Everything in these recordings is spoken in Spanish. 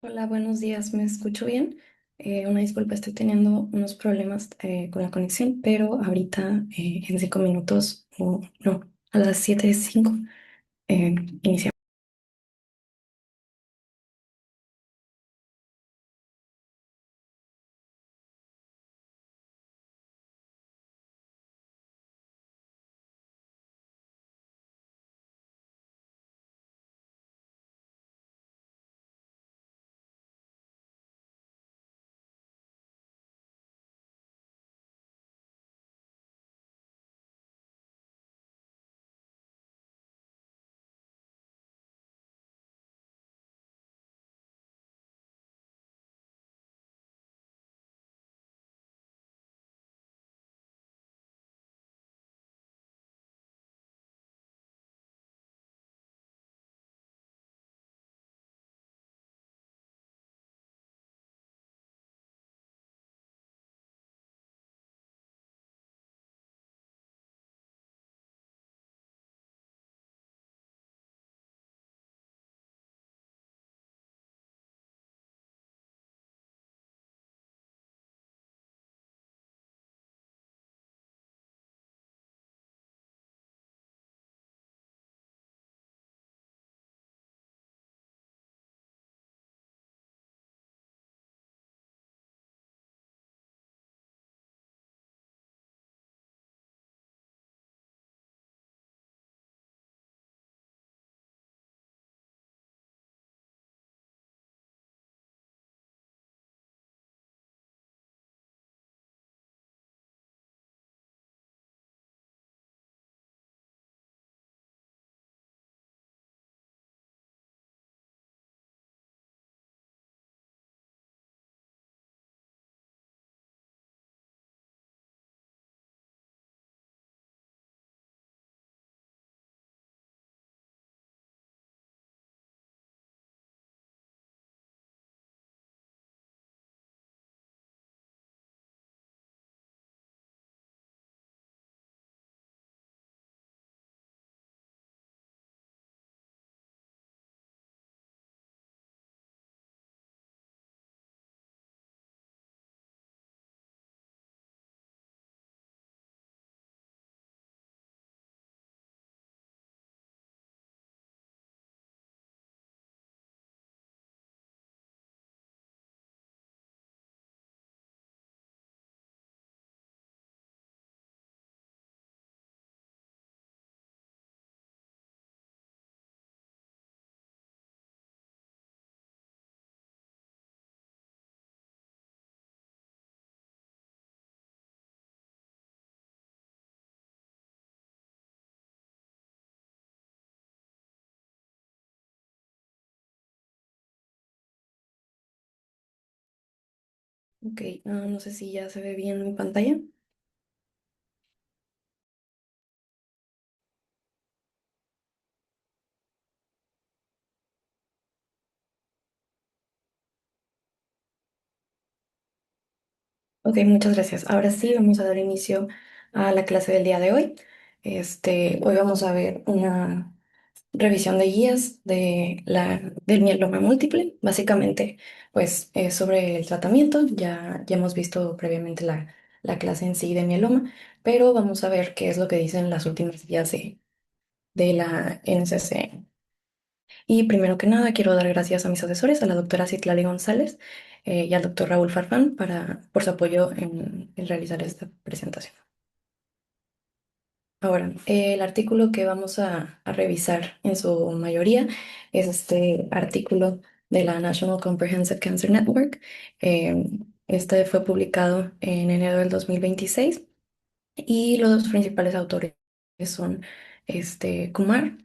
Hola, buenos días, ¿me escucho bien? Una disculpa, estoy teniendo unos problemas con la conexión, pero ahorita en 5 minutos, o no, a las 7:05 iniciamos. Ok, no sé si ya se ve bien mi pantalla. Ok, muchas gracias. Ahora sí, vamos a dar inicio a la clase del día de hoy. Hoy vamos a ver una revisión de guías del mieloma múltiple. Básicamente, pues sobre el tratamiento. Ya hemos visto previamente la clase en sí de mieloma, pero vamos a ver qué es lo que dicen las últimas guías de la NCC. Y primero que nada, quiero dar gracias a mis asesores, a la doctora Citlali González y al doctor Raúl Farfán por su apoyo en realizar esta presentación. Ahora, el artículo que vamos a revisar en su mayoría es este artículo de la National Comprehensive Cancer Network. Eh, este fue publicado en enero del 2026 y los dos principales autores son Kumar,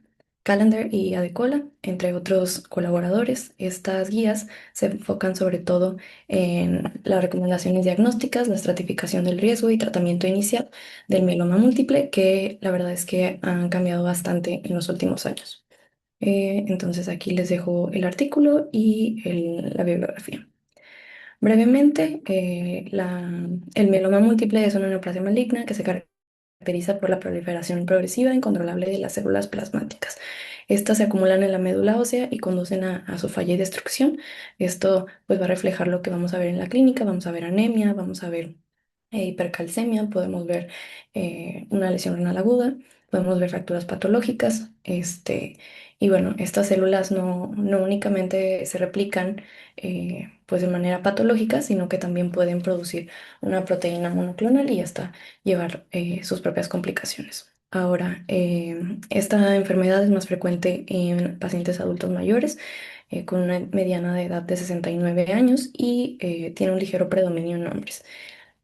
Callender y Adekola, entre otros colaboradores. Estas guías se enfocan sobre todo en las recomendaciones diagnósticas, la estratificación del riesgo y tratamiento inicial del mieloma múltiple, que la verdad es que han cambiado bastante en los últimos años. Entonces aquí les dejo el artículo y la bibliografía. Brevemente, el mieloma múltiple es una neoplasia maligna que se caracteriza por la proliferación progresiva e incontrolable de las células plasmáticas. Estas se acumulan en la médula ósea y conducen a su falla y destrucción. Esto pues va a reflejar lo que vamos a ver en la clínica, vamos a ver anemia, vamos a ver hipercalcemia, podemos ver una lesión renal aguda, podemos ver fracturas patológicas, y bueno, estas células no únicamente se replican pues de manera patológica, sino que también pueden producir una proteína monoclonal y hasta llevar sus propias complicaciones. Ahora, esta enfermedad es más frecuente en pacientes adultos mayores, con una mediana de edad de 69 años y tiene un ligero predominio en hombres.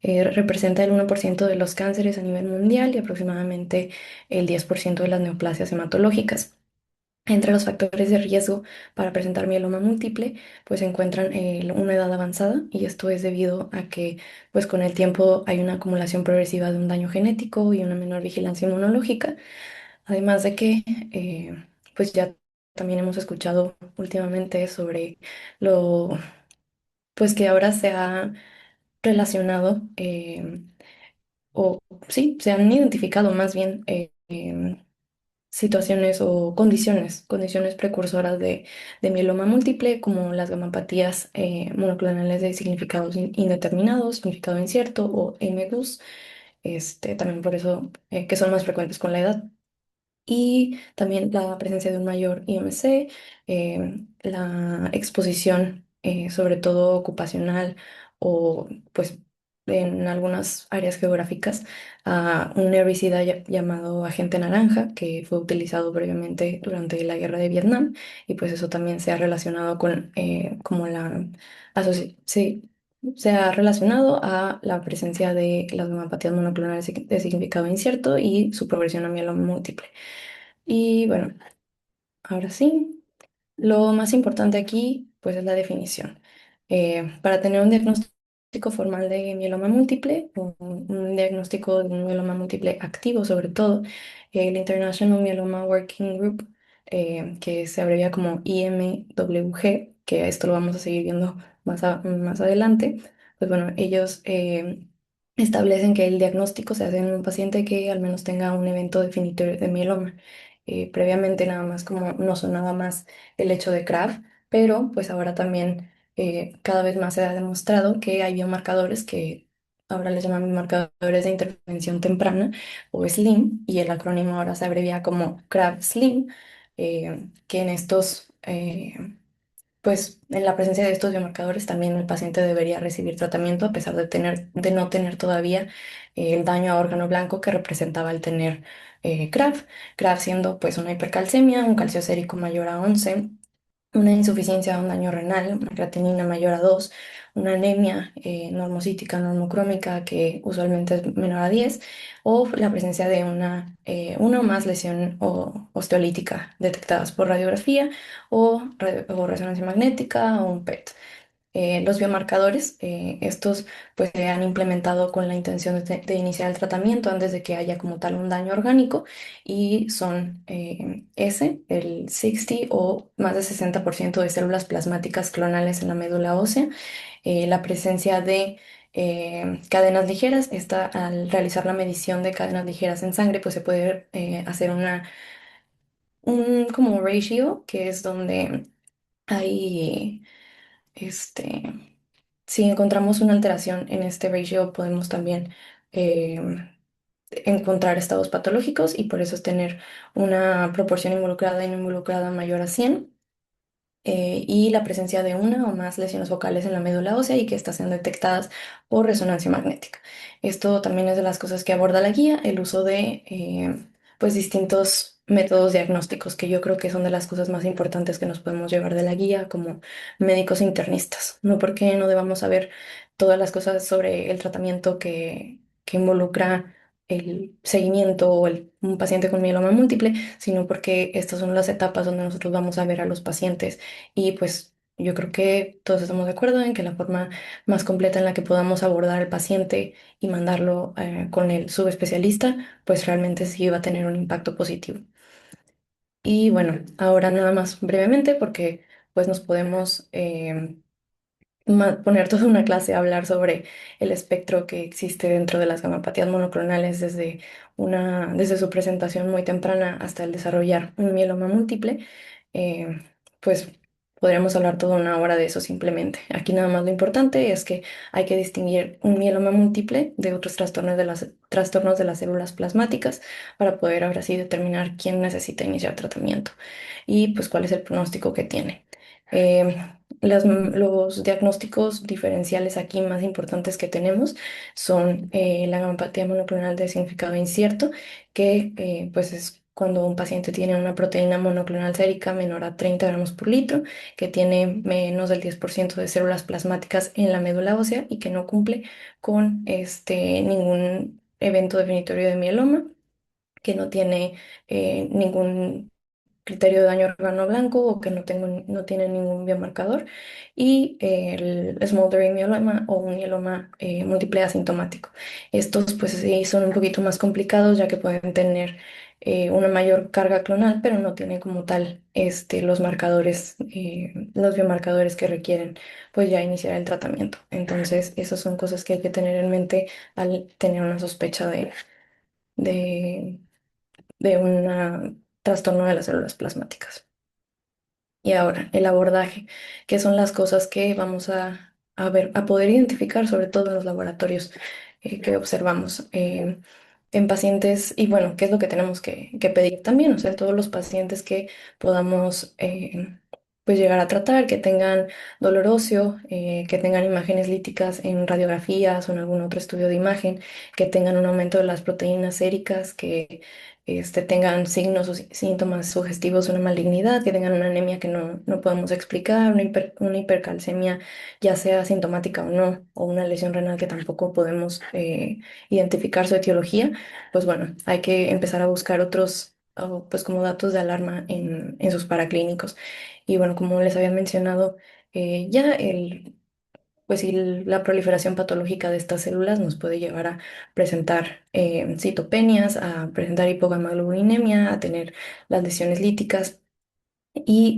Representa el 1% de los cánceres a nivel mundial y aproximadamente el 10% de las neoplasias hematológicas. Entre los factores de riesgo para presentar mieloma múltiple, pues se encuentran una edad avanzada y esto es debido a que pues con el tiempo hay una acumulación progresiva de un daño genético y una menor vigilancia inmunológica, además de que pues ya también hemos escuchado últimamente sobre lo pues que ahora se ha relacionado o sí, se han identificado más bien situaciones o condiciones precursoras de mieloma múltiple, como las gamapatías monoclonales de significados indeterminados, significado incierto o MGUS, también por eso que son más frecuentes con la edad y también la presencia de un mayor IMC, la exposición, sobre todo ocupacional o pues en algunas áreas geográficas, a un herbicida llamado agente naranja que fue utilizado previamente durante la guerra de Vietnam y pues eso también se ha relacionado con como sí, se ha relacionado a la presencia de las gamopatías monoclonales de significado incierto y su progresión a mieloma múltiple. Y bueno, ahora sí, lo más importante aquí, pues es la definición. Para tener un diagnóstico formal de mieloma múltiple, un diagnóstico de un mieloma múltiple activo sobre todo, el International Myeloma Working Group, que se abrevia como IMWG, que esto lo vamos a seguir viendo más adelante, pues bueno, ellos establecen que el diagnóstico se hace en un paciente que al menos tenga un evento definitorio de mieloma. Previamente nada más como no sonaba más el hecho de CRAF, pero pues ahora también cada vez más se ha demostrado que hay biomarcadores que ahora les llaman marcadores de intervención temprana o SLIM, y el acrónimo ahora se abrevia como CRAF-SLIM, que en estos, pues en la presencia de estos biomarcadores también el paciente debería recibir tratamiento a pesar de no tener todavía el daño a órgano blanco que representaba el tener CRAF. CRAF siendo pues una hipercalcemia, un calcio sérico mayor a 11, una insuficiencia o un daño renal, una creatinina mayor a 2, una anemia normocítica, normocrómica que usualmente es menor a 10, o la presencia de una o más lesión osteolítica detectadas por radiografía o resonancia magnética o un PET. Los biomarcadores, estos pues se han implementado con la intención de iniciar el tratamiento antes de que haya como tal un daño orgánico y son el 60 o más de 60% de células plasmáticas clonales en la médula ósea, la presencia de cadenas ligeras, esta al realizar la medición de cadenas ligeras en sangre pues se puede hacer un como ratio que es donde hay este, si encontramos una alteración en este ratio, podemos también encontrar estados patológicos y por eso es tener una proporción involucrada y no involucrada mayor a 100, y la presencia de una o más lesiones focales en la médula ósea y que están siendo detectadas por resonancia magnética. Esto también es de las cosas que aborda la guía, el uso de pues distintos métodos diagnósticos que yo creo que son de las cosas más importantes que nos podemos llevar de la guía como médicos internistas. No porque no debamos saber todas las cosas sobre el tratamiento que involucra el seguimiento o un paciente con mieloma múltiple, sino porque estas son las etapas donde nosotros vamos a ver a los pacientes y pues yo creo que todos estamos de acuerdo en que la forma más completa en la que podamos abordar al paciente y mandarlo con el subespecialista, pues realmente sí va a tener un impacto positivo. Y bueno, ahora nada más brevemente porque pues nos podemos poner toda una clase a hablar sobre el espectro que existe dentro de las gamapatías monoclonales desde su presentación muy temprana hasta el desarrollar un mieloma múltiple. eh, pues podríamos hablar toda una hora de eso simplemente. Aquí nada más lo importante es que hay que distinguir un mieloma múltiple de otros trastornos de las células plasmáticas para poder ahora sí determinar quién necesita iniciar tratamiento y pues cuál es el pronóstico que tiene. Eh, los diagnósticos diferenciales aquí más importantes que tenemos son la gamapatía monoclonal de significado incierto, que pues es cuando un paciente tiene una proteína monoclonal sérica menor a 30 gramos por litro, que tiene menos del 10% de células plasmáticas en la médula ósea y que no cumple con ningún evento definitorio de mieloma, que no tiene ningún criterio de daño órgano blanco o que no tiene ningún biomarcador, y el smoldering mieloma o un mieloma múltiple asintomático. Estos pues sí son un poquito más complicados ya que pueden tener una mayor carga clonal, pero no tienen como tal los biomarcadores que requieren pues ya iniciar el tratamiento. Entonces, esas son cosas que hay que tener en mente al tener una sospecha de, de un trastorno de las células plasmáticas. Y ahora, el abordaje, que son las cosas que vamos a ver, a poder identificar, sobre todo en los laboratorios que observamos en pacientes, y bueno, qué es lo que tenemos que pedir también, o sea, todos los pacientes que podamos pues llegar a tratar, que tengan dolor óseo, que tengan imágenes líticas en radiografías o en algún otro estudio de imagen, que tengan un aumento de las proteínas séricas, que tengan signos o síntomas sugestivos de una malignidad, que tengan una anemia que no podemos explicar, una hipercalcemia, ya sea sintomática o no, o una lesión renal que tampoco podemos identificar su etiología. Pues bueno, hay que empezar a buscar otros, pues como datos de alarma en sus paraclínicos. Y bueno, como les había mencionado, ya pues sí, la proliferación patológica de estas células nos puede llevar a presentar citopenias, a presentar hipogamaglobulinemia, a tener las lesiones líticas y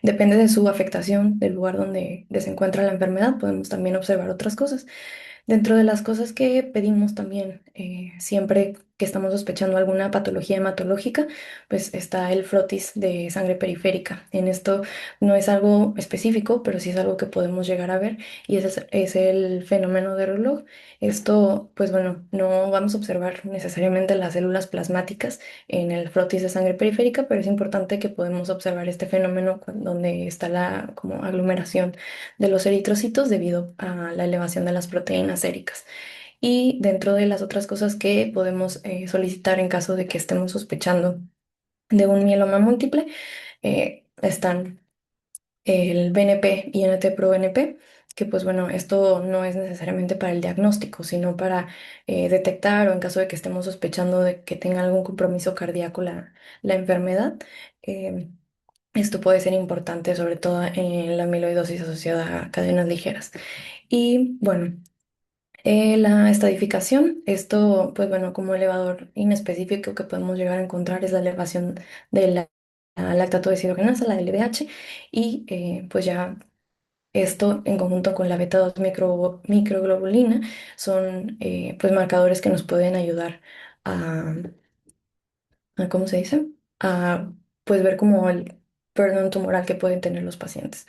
depende de su afectación, del lugar donde se encuentra la enfermedad, podemos también observar otras cosas. Dentro de las cosas que pedimos también, siempre que estamos sospechando alguna patología hematológica, pues está el frotis de sangre periférica. En esto no es algo específico, pero sí es algo que podemos llegar a ver, y ese es el fenómeno de reloj. Esto, pues bueno, no vamos a observar necesariamente las células plasmáticas en el frotis de sangre periférica, pero es importante que podemos observar este fenómeno donde está la como aglomeración de los eritrocitos debido a la elevación de las proteínas séricas. Y dentro de las otras cosas que podemos solicitar en caso de que estemos sospechando de un mieloma múltiple, están el BNP y NT-proBNP, que pues bueno, esto no es necesariamente para el diagnóstico, sino para detectar, o en caso de que estemos sospechando de que tenga algún compromiso cardíaco la enfermedad. eh, Esto puede ser importante, sobre todo en la amiloidosis asociada a cadenas ligeras. Y bueno, la estadificación, esto, pues bueno, como elevador inespecífico que podemos llegar a encontrar es la elevación de la lactato deshidrogenasa, la LDH, y pues ya esto en conjunto con la beta 2 microglobulina son pues marcadores que nos pueden ayudar a, ¿cómo se dice? A pues ver como el burden tumoral que pueden tener los pacientes.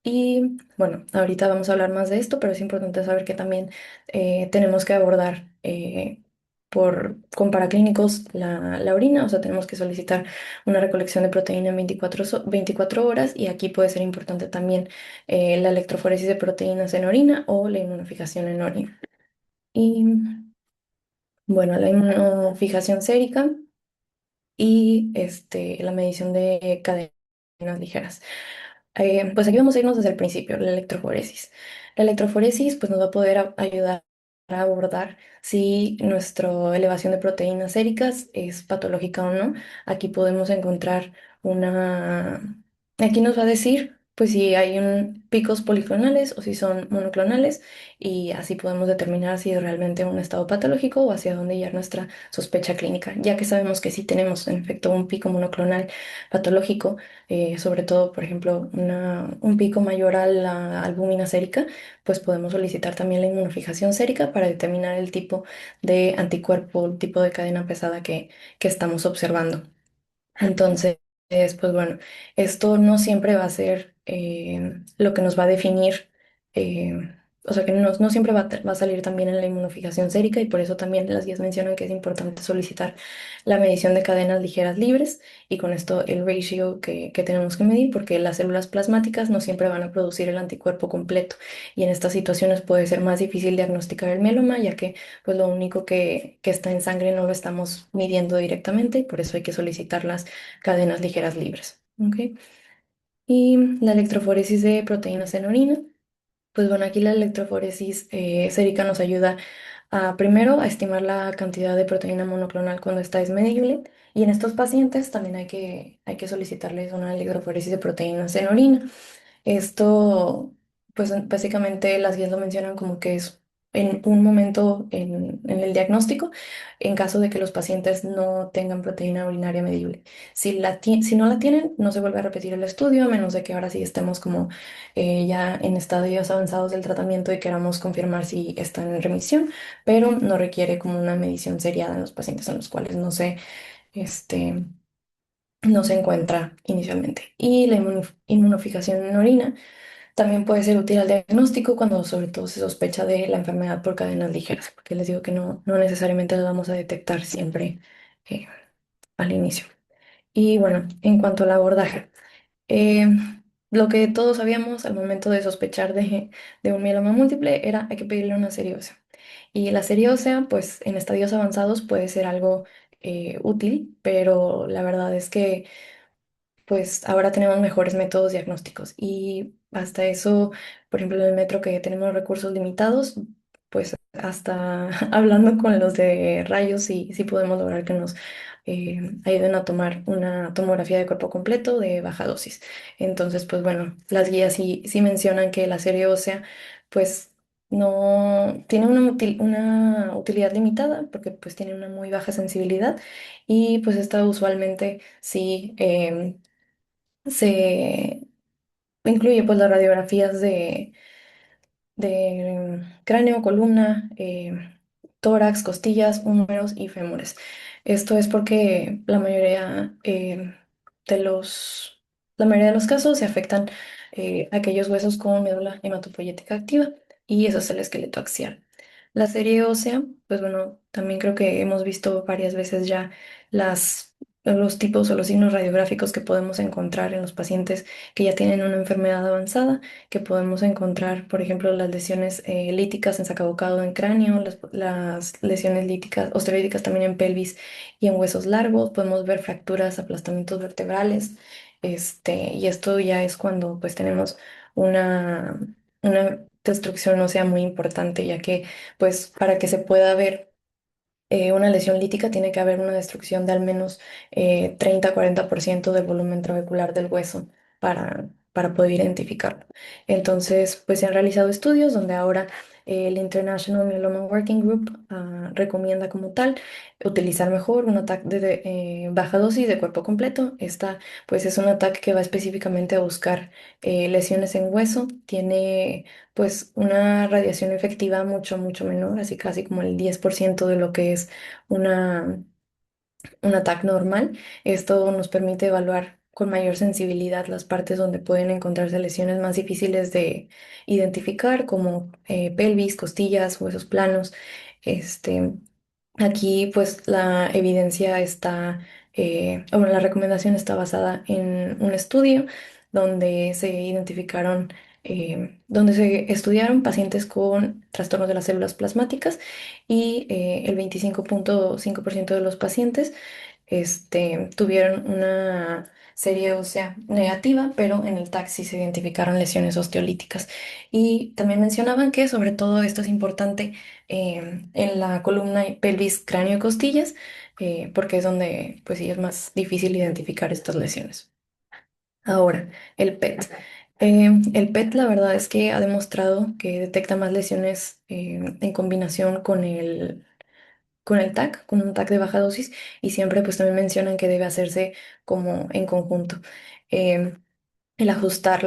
Y bueno, ahorita vamos a hablar más de esto, pero es importante saber que también tenemos que abordar con paraclínicos la orina, o sea, tenemos que solicitar una recolección de proteína en 24 horas, y aquí puede ser importante también la electroforesis de proteínas en orina o la inmunofijación en orina. Y bueno, la inmunofijación sérica y la medición de cadenas ligeras. Pues aquí vamos a irnos desde el principio, la electroforesis. La electroforesis pues nos va a poder ayudar a abordar si nuestra elevación de proteínas séricas es patológica o no. Aquí podemos encontrar una... Aquí nos va a decir pues si hay picos policlonales o si son monoclonales y así podemos determinar si es realmente un estado patológico o hacia dónde ir nuestra sospecha clínica, ya que sabemos que si tenemos en efecto un pico monoclonal patológico, sobre todo por ejemplo un pico mayor a la albúmina sérica, pues podemos solicitar también la inmunofijación sérica para determinar el tipo de anticuerpo, el tipo de cadena pesada que estamos observando. Entonces, pues bueno, esto no siempre va a ser lo que nos va a definir, o sea que no siempre va a salir también en la inmunofijación sérica y por eso también las guías mencionan que es importante solicitar la medición de cadenas ligeras libres y con esto el ratio que tenemos que medir porque las células plasmáticas no siempre van a producir el anticuerpo completo y en estas situaciones puede ser más difícil diagnosticar el mieloma ya que pues lo único que está en sangre no lo estamos midiendo directamente y por eso hay que solicitarlas cadenas ligeras libres. ¿Ok? Y la electroforesis de proteínas en orina. Pues bueno, aquí la electroforesis sérica nos ayuda a primero a estimar la cantidad de proteína monoclonal cuando esta es medible. Y en estos pacientes también hay que solicitarles una electroforesis de proteínas en orina. Esto, pues básicamente las guías lo mencionan como que es en un momento en el diagnóstico, en caso de que los pacientes no tengan proteína urinaria medible. Si no la tienen, no se vuelve a repetir el estudio, a menos de que ahora sí estemos como ya en estadios avanzados del tratamiento y queramos confirmar si están en remisión, pero no requiere como una medición seriada en los pacientes en los cuales este, no se encuentra inicialmente. Y la inmunofijación en orina. También puede ser útil al diagnóstico cuando sobre todo se sospecha de la enfermedad por cadenas ligeras, porque les digo que no necesariamente la vamos a detectar siempre eh, al inicio. Y bueno, en cuanto al abordaje, eh, lo que todos sabíamos al momento de sospechar de un mieloma múltiple era hay que pedirle una serie ósea. Y la serie ósea, pues en estadios avanzados puede ser algo útil, pero la verdad es que pues ahora tenemos mejores métodos diagnósticos y hasta eso, por ejemplo, en el metro que tenemos recursos limitados, pues hasta hablando con los de rayos sí podemos lograr que nos ayuden a tomar una tomografía de cuerpo completo de baja dosis. Entonces, pues bueno, las guías sí mencionan que la serie ósea, pues no tiene una utilidad limitada porque pues tiene una muy baja sensibilidad y pues esta usualmente sí se incluye pues las radiografías de cráneo, columna, tórax, costillas, húmeros y fémures. Esto es porque de los, la mayoría de los casos se afectan aquellos huesos con médula hematopoyética activa y eso es el esqueleto axial. La serie ósea, pues bueno, también creo que hemos visto varias veces ya los tipos o los signos radiográficos que podemos encontrar en los pacientes que ya tienen una enfermedad avanzada que podemos encontrar, por ejemplo, las lesiones líticas en sacabocado en cráneo, las lesiones líticas, osteoídicas también en pelvis y en huesos largos, podemos ver fracturas, aplastamientos vertebrales, y esto ya es cuando pues tenemos una, una destrucción ósea muy importante, ya que pues para que se pueda ver una lesión lítica tiene que haber una destrucción de al menos 30-40% del volumen trabecular del hueso para poder identificarlo. Entonces, pues se han realizado estudios donde ahora el International Myeloma Working Group recomienda como tal utilizar mejor un ataque de baja dosis de cuerpo completo. Esta pues es un ataque que va específicamente a buscar lesiones en hueso. Tiene pues una radiación efectiva mucho menor, así casi como el 10% de lo que es una, un ataque normal. Esto nos permite evaluar con mayor sensibilidad las partes donde pueden encontrarse lesiones más difíciles de identificar, como pelvis, costillas, huesos planos. Este, Aquí pues la evidencia está, o bueno, la recomendación está basada en un estudio donde se identificaron, donde se estudiaron pacientes con trastornos de las células plasmáticas y el 25.5% de los pacientes tuvieron una serie ósea negativa, pero en el TAC sí se identificaron lesiones osteolíticas. Y también mencionaban que sobre todo esto es importante en la columna y pelvis, cráneo y costillas, porque es donde pues sí es más difícil identificar estas lesiones. Ahora, el PET. El PET, la verdad es que ha demostrado que detecta más lesiones en combinación con el TAC, con un TAC de baja dosis, y siempre pues también mencionan que debe hacerse como en conjunto. Em, el ajustar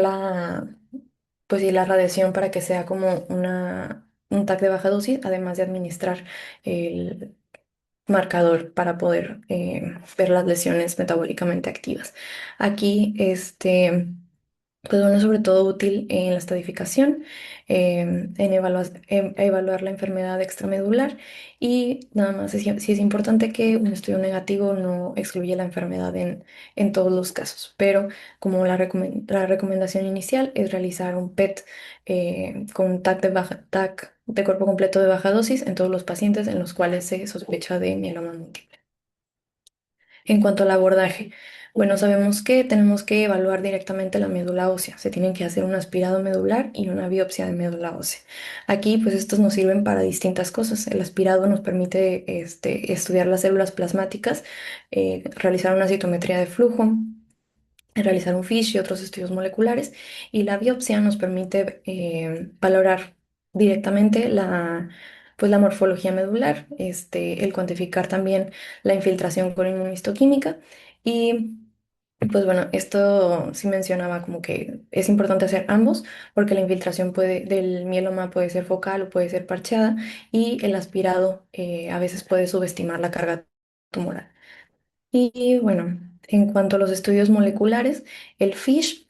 pues y la radiación para que sea como un TAC de baja dosis, además de administrar el marcador para poder ver las lesiones metabólicamente activas. Aquí, pues bueno, sobre todo útil en la estadificación, en evaluar la enfermedad extramedular y nada más, sí es importante que un estudio negativo no excluya la enfermedad en todos los casos, pero como la recomendación inicial es realizar un PET con TAC de cuerpo completo de baja dosis en todos los pacientes en los cuales se sospecha de mieloma múltiple. En cuanto al abordaje, bueno, sabemos que tenemos que evaluar directamente la médula ósea. Se tienen que hacer un aspirado medular y una biopsia de médula ósea. Aquí, pues estos nos sirven para distintas cosas. El aspirado nos permite estudiar las células plasmáticas, realizar una citometría de flujo, realizar un FISH y otros estudios moleculares. Y la biopsia nos permite valorar directamente pues, la morfología medular, el cuantificar también la infiltración con inmunohistoquímica. Y pues bueno, esto sí mencionaba como que es importante hacer ambos porque la infiltración del mieloma puede ser focal o puede ser parcheada y el aspirado a veces puede subestimar la carga tumoral. Y bueno, en cuanto a los estudios moleculares, el FISH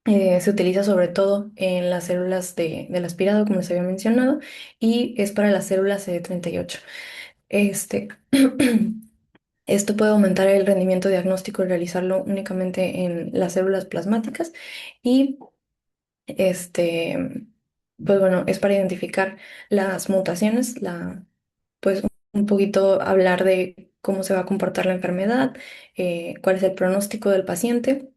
se utiliza sobre todo en las células del aspirado, como les había mencionado, y es para las células CD38. Este, esto puede aumentar el rendimiento diagnóstico y realizarlo únicamente en las células plasmáticas y este, pues bueno, es para identificar las mutaciones, pues un poquito hablar de cómo se va a comportar la enfermedad, cuál es el pronóstico del paciente.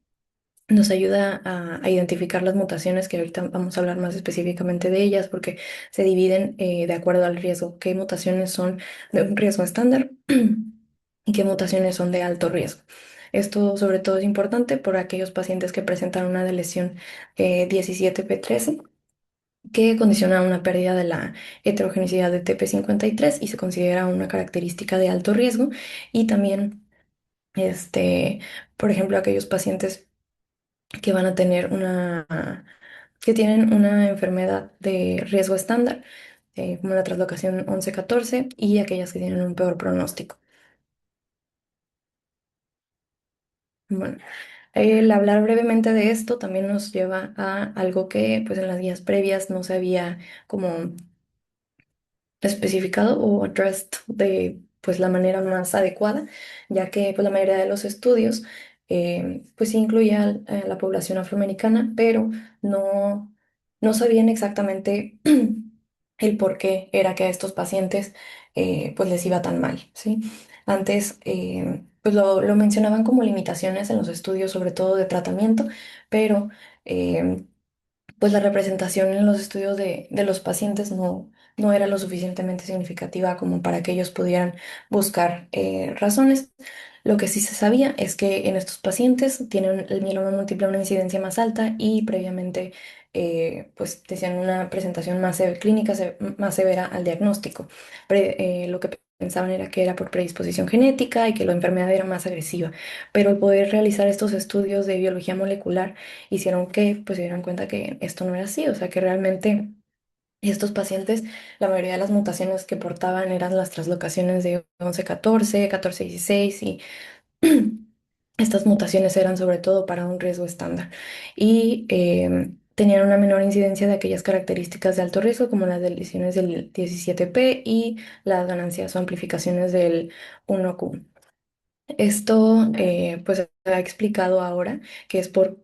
Nos ayuda a identificar las mutaciones, que ahorita vamos a hablar más específicamente de ellas, porque se dividen de acuerdo al riesgo, qué mutaciones son de un riesgo estándar y qué mutaciones son de alto riesgo. Esto sobre todo es importante por aquellos pacientes que presentan una de lesión 17p13 que condiciona una pérdida de la heterogenicidad de TP53 y se considera una característica de alto riesgo. Y también, este, por ejemplo, aquellos pacientes que van a tener que tienen una enfermedad de riesgo estándar, como la translocación 11-14 y aquellas que tienen un peor pronóstico. Bueno, el hablar brevemente de esto también nos lleva a algo que pues en las guías previas no se había como especificado o addressed de pues la manera más adecuada, ya que pues la mayoría de los estudios pues sí incluía a la población afroamericana, pero no, no sabían exactamente el por qué era que a estos pacientes pues les iba tan mal, ¿sí? Antes pues lo mencionaban como limitaciones en los estudios, sobre todo de tratamiento, pero pues la representación en los estudios de los pacientes no era lo suficientemente significativa como para que ellos pudieran buscar razones. Lo que sí se sabía es que en estos pacientes tienen el mieloma múltiple una incidencia más alta y previamente pues decían una presentación clínica más severa al diagnóstico. Lo que pensaban era que era por predisposición genética y que la enfermedad era más agresiva, pero el poder realizar estos estudios de biología molecular hicieron que pues se dieran cuenta que esto no era así, o sea que realmente estos pacientes, la mayoría de las mutaciones que portaban eran las translocaciones de 11-14, 14-16 y estas mutaciones eran sobre todo para un riesgo estándar y tenían una menor incidencia de aquellas características de alto riesgo como las de lesiones del 17p y las ganancias o amplificaciones del 1Q. Esto pues se ha explicado ahora que es por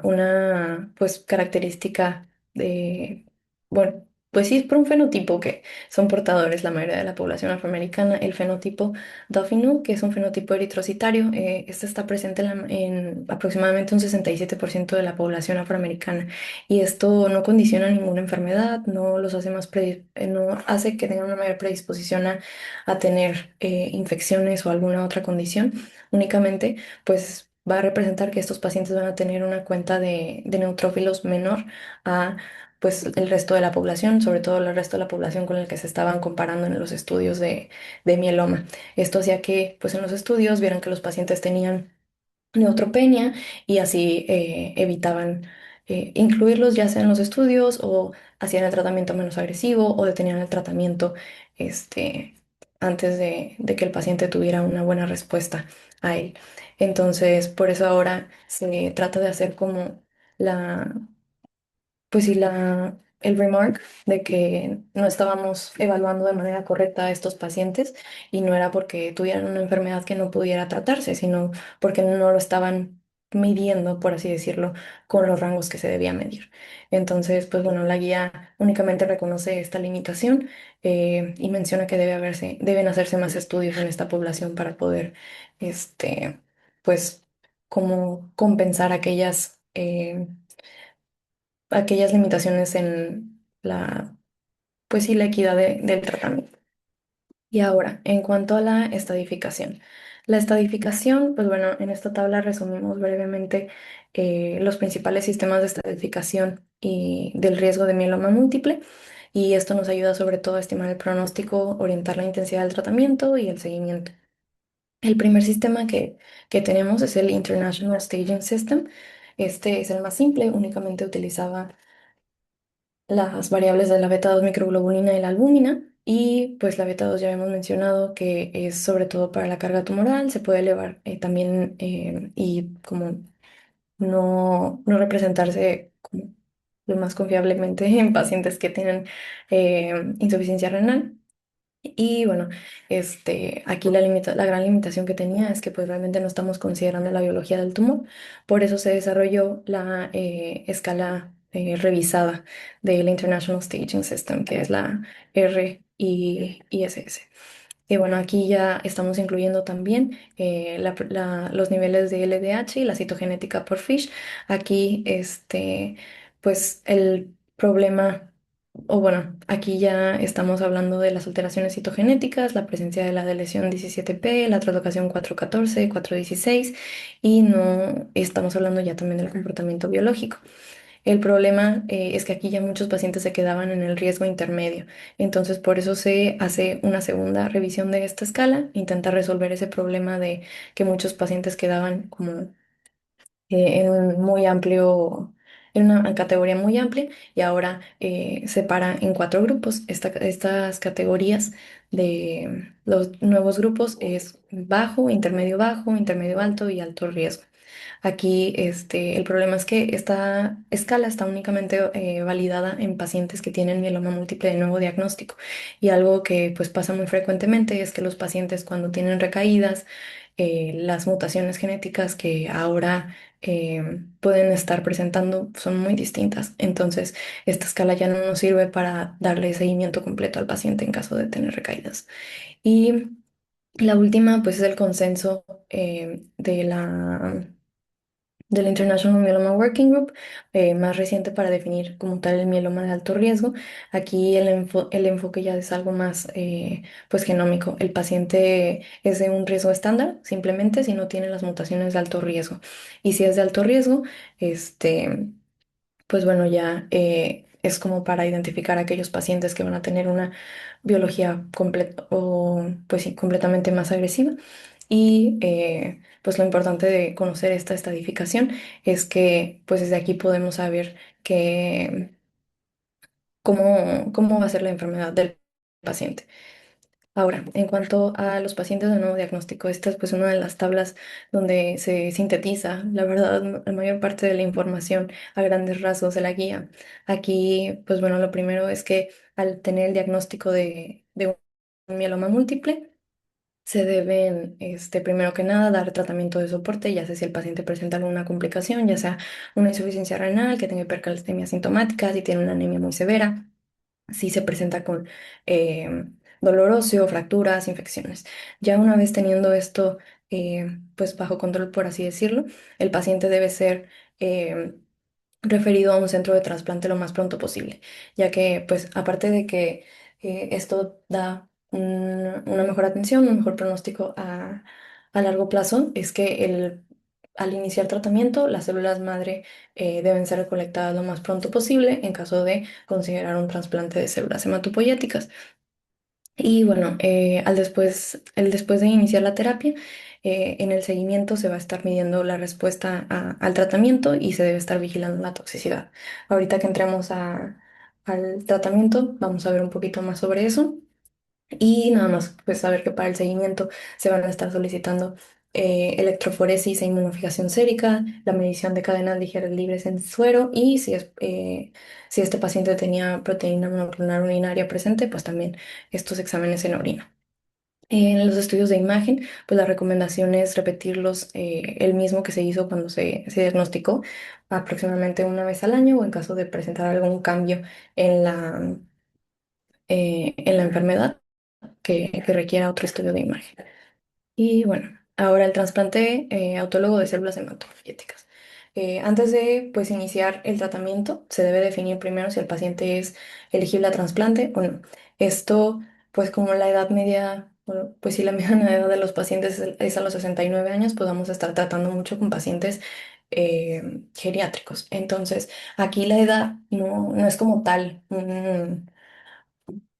una pues característica de, bueno, pues sí es por un fenotipo que son portadores la mayoría de la población afroamericana, el fenotipo Duffy, que es un fenotipo eritrocitario. Este está presente en aproximadamente un 67% de la población afroamericana y esto no condiciona ninguna enfermedad, no los hace no hace que tengan una mayor predisposición a tener infecciones o alguna otra condición, únicamente pues va a representar que estos pacientes van a tener una cuenta de neutrófilos menor a pues el resto de la población, sobre todo el resto de la población con el que se estaban comparando en los estudios de mieloma. Esto hacía que pues en los estudios vieran que los pacientes tenían neutropenia y así evitaban incluirlos ya sea en los estudios o hacían el tratamiento menos agresivo o detenían el tratamiento este, antes de que el paciente tuviera una buena respuesta a él. Entonces, por eso ahora se trata de hacer como la pues sí, el remark de que no estábamos evaluando de manera correcta a estos pacientes y no era porque tuvieran una enfermedad que no pudiera tratarse, sino porque no lo estaban midiendo, por así decirlo, con los rangos que se debía medir. Entonces, pues bueno, la guía únicamente reconoce esta limitación y menciona que deben hacerse más estudios en esta población para poder, pues, como compensar aquellas limitaciones en pues sí, la equidad del tratamiento. Y ahora, en cuanto a la estadificación. La estadificación, pues bueno, en esta tabla resumimos brevemente los principales sistemas de estadificación y del riesgo de mieloma múltiple. Y esto nos ayuda sobre todo a estimar el pronóstico, orientar la intensidad del tratamiento y el seguimiento. El primer sistema que tenemos es el International Staging System. Este es el más simple, únicamente utilizaba las variables de la beta 2 microglobulina y la albúmina. Y pues la beta 2 ya hemos mencionado que es sobre todo para la carga tumoral, se puede elevar también y como no representarse como lo más confiablemente en pacientes que tienen insuficiencia renal. Y bueno, aquí la gran limitación que tenía es que pues realmente no estamos considerando la biología del tumor. Por eso se desarrolló la escala revisada del International Staging System, que es la RISS. Y bueno, aquí ya estamos incluyendo también los niveles de LDH y la citogenética por FISH. Aquí, pues el problema, o bueno, aquí ya estamos hablando de las alteraciones citogenéticas, la presencia de la deleción 17P, la translocación 414, 416, y no estamos hablando ya también del comportamiento biológico. El problema es que aquí ya muchos pacientes se quedaban en el riesgo intermedio. Entonces, por eso se hace una segunda revisión de esta escala, intenta resolver ese problema de que muchos pacientes quedaban como en un muy amplio, en una categoría muy amplia y ahora separa en cuatro grupos. Estas categorías de los nuevos grupos es bajo, intermedio alto y alto riesgo. Aquí el problema es que esta escala está únicamente validada en pacientes que tienen mieloma múltiple de nuevo diagnóstico y algo que pues pasa muy frecuentemente es que los pacientes cuando tienen recaídas, las mutaciones genéticas que ahora pueden estar presentando son muy distintas. Entonces, esta escala ya no nos sirve para darle seguimiento completo al paciente en caso de tener recaídas. Y la última pues es el consenso del International Myeloma Working Group, más reciente para definir como tal el mieloma de alto riesgo. Aquí el enfoque ya es algo más pues genómico. El paciente es de un riesgo estándar, simplemente si no tiene las mutaciones de alto riesgo. Y si es de alto riesgo, pues bueno, ya es como para identificar a aquellos pacientes que van a tener una biología completa o pues sí, completamente más agresiva. Y pues lo importante de conocer esta estadificación es que pues desde aquí podemos saber que cómo va a ser la enfermedad del paciente. Ahora, en cuanto a los pacientes de nuevo diagnóstico, esta es pues una de las tablas donde se sintetiza, la verdad, la mayor parte de la información a grandes rasgos de la guía. Aquí, pues bueno, lo primero es que al tener el diagnóstico de un mieloma múltiple, se deben, primero que nada, dar tratamiento de soporte, ya sea si el paciente presenta alguna complicación, ya sea una insuficiencia renal, que tenga hipercalcemia sintomática, si tiene una anemia muy severa, si se presenta con eh, dolor óseo, fracturas, infecciones. Ya una vez teniendo esto, pues bajo control, por así decirlo, el paciente debe ser eh, referido a un centro de trasplante lo más pronto posible, ya que, pues, aparte de que esto da una mejor atención, un mejor pronóstico a largo plazo, es que al iniciar tratamiento, las células madre deben ser recolectadas lo más pronto posible en caso de considerar un trasplante de células hematopoyéticas. Y bueno, el después de iniciar la terapia, en el seguimiento se va a estar midiendo la respuesta al tratamiento y se debe estar vigilando la toxicidad. Ahorita que entremos al tratamiento, vamos a ver un poquito más sobre eso. Y nada más, pues saber que para el seguimiento se van a estar solicitando electroforesis e inmunofijación sérica, la medición de cadenas ligeras libres en suero y si este paciente tenía proteína monoclonal urinaria presente, pues también estos exámenes en orina. En los estudios de imagen, pues la recomendación es repetirlos el mismo que se hizo cuando se diagnosticó, aproximadamente una vez al año o en caso de presentar algún cambio en en la enfermedad que requiera otro estudio de imagen. Y bueno, ahora el trasplante autólogo de células hematopoyéticas. Antes de pues iniciar el tratamiento, se debe definir primero si el paciente es elegible a trasplante o no. Esto, pues como la edad media, bueno, pues si la mediana edad de los pacientes es a los 69 años, pues vamos a estar tratando mucho con pacientes geriátricos. Entonces, aquí la edad no es como tal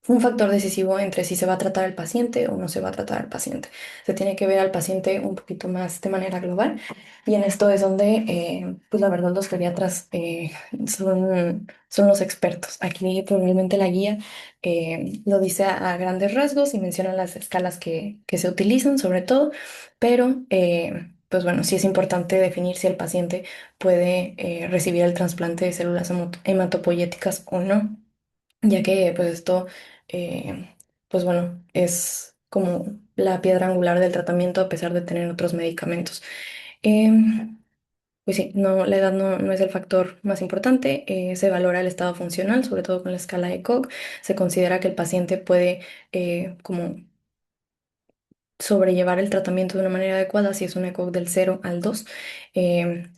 un factor decisivo entre si se va a tratar al paciente o no se va a tratar al paciente. Se tiene que ver al paciente un poquito más de manera global y en esto es donde, pues la verdad, los geriatras son los expertos. Aquí probablemente la guía lo dice a grandes rasgos y menciona las escalas que se utilizan sobre todo, pero pues bueno, sí es importante definir si el paciente puede recibir el trasplante de células hematopoyéticas o no, ya que pues esto, pues bueno, es como la piedra angular del tratamiento a pesar de tener otros medicamentos. Pues sí, no, la edad no es el factor más importante, se valora el estado funcional, sobre todo con la escala de Koch, se considera que el paciente puede como sobrellevar el tratamiento de una manera adecuada si es un ECOG del 0 al 2. El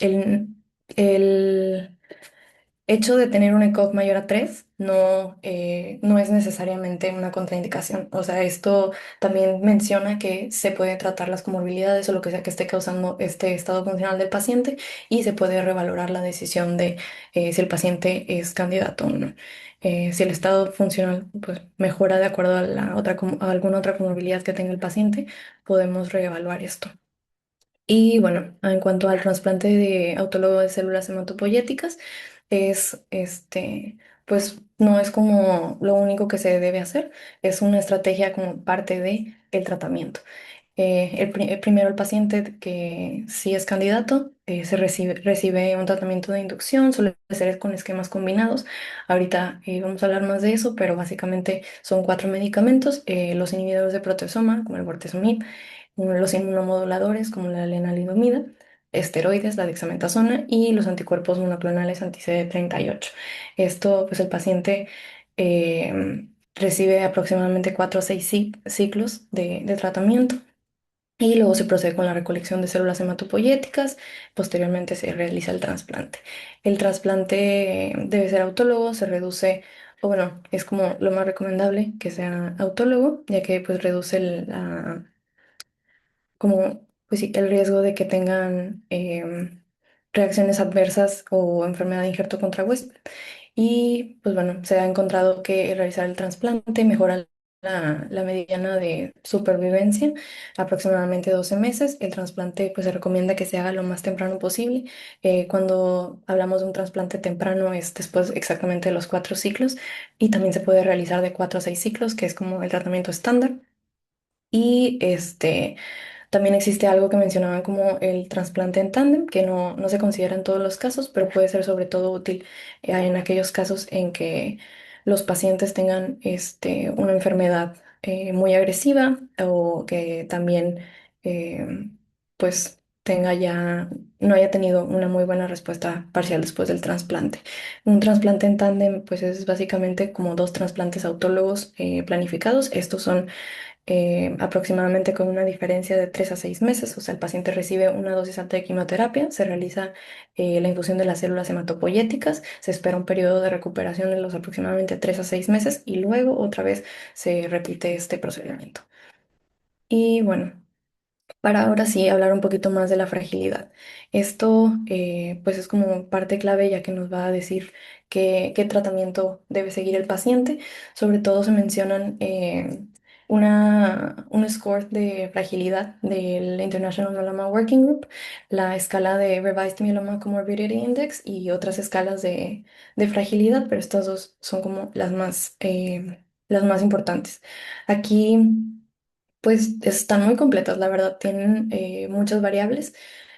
hecho de tener un ECOG mayor a 3 no es necesariamente una contraindicación. O sea, esto también menciona que se puede tratar las comorbilidades o lo que sea que esté causando este estado funcional del paciente y se puede revalorar la decisión de si el paciente es candidato o no. Si el estado funcional pues, mejora de acuerdo a a alguna otra comorbilidad que tenga el paciente, podemos reevaluar esto. Y bueno, en cuanto al trasplante de autólogo de células hematopoyéticas, pues no es como lo único que se debe hacer, es una estrategia como parte de el tratamiento. Primero el paciente que sí es candidato recibe un tratamiento de inducción, suele ser con esquemas combinados. Ahorita vamos a hablar más de eso, pero básicamente son cuatro medicamentos, los inhibidores de proteasoma, como el bortezomib, los inmunomoduladores, como la lenalidomida, esteroides, la dexametasona y los anticuerpos monoclonales anti-CD38. Esto, pues el paciente recibe aproximadamente 4 a 6 ciclos de tratamiento. Y luego se procede con la recolección de células hematopoyéticas, posteriormente se realiza el trasplante. El trasplante debe ser autólogo, se reduce, o bueno, es como lo más recomendable que sea autólogo, ya que pues reduce como, pues sí, el riesgo de que tengan reacciones adversas o enfermedad de injerto contra huésped. Y pues bueno, se ha encontrado que realizar el trasplante mejora la mediana de supervivencia, aproximadamente 12 meses. El trasplante pues se recomienda que se haga lo más temprano posible. Cuando hablamos de un trasplante temprano es después exactamente de los 4 ciclos y también se puede realizar de 4 a 6 ciclos, que es como el tratamiento estándar. Y también existe algo que mencionaban como el trasplante en tándem, que no se considera en todos los casos, pero puede ser sobre todo útil en aquellos casos en que los pacientes tengan una enfermedad muy agresiva o que también pues no haya tenido una muy buena respuesta parcial después del trasplante. Un trasplante en tándem pues es básicamente como dos trasplantes autólogos planificados. Estos son aproximadamente con una diferencia de 3 a 6 meses. O sea, el paciente recibe una dosis alta de quimioterapia, se realiza la infusión de las células hematopoyéticas, se espera un periodo de recuperación de los aproximadamente 3 a 6 meses y luego otra vez se repite este procedimiento. Y bueno. Para ahora sí hablar un poquito más de la fragilidad. Esto pues es como parte clave ya que nos va a decir qué tratamiento debe seguir el paciente. Sobre todo se mencionan un score de fragilidad del International Myeloma Working Group, la escala de Revised Myeloma Comorbidity Index y otras escalas de fragilidad, pero estas dos son como las más importantes. Aquí pues están muy completas, la verdad, tienen muchas variables.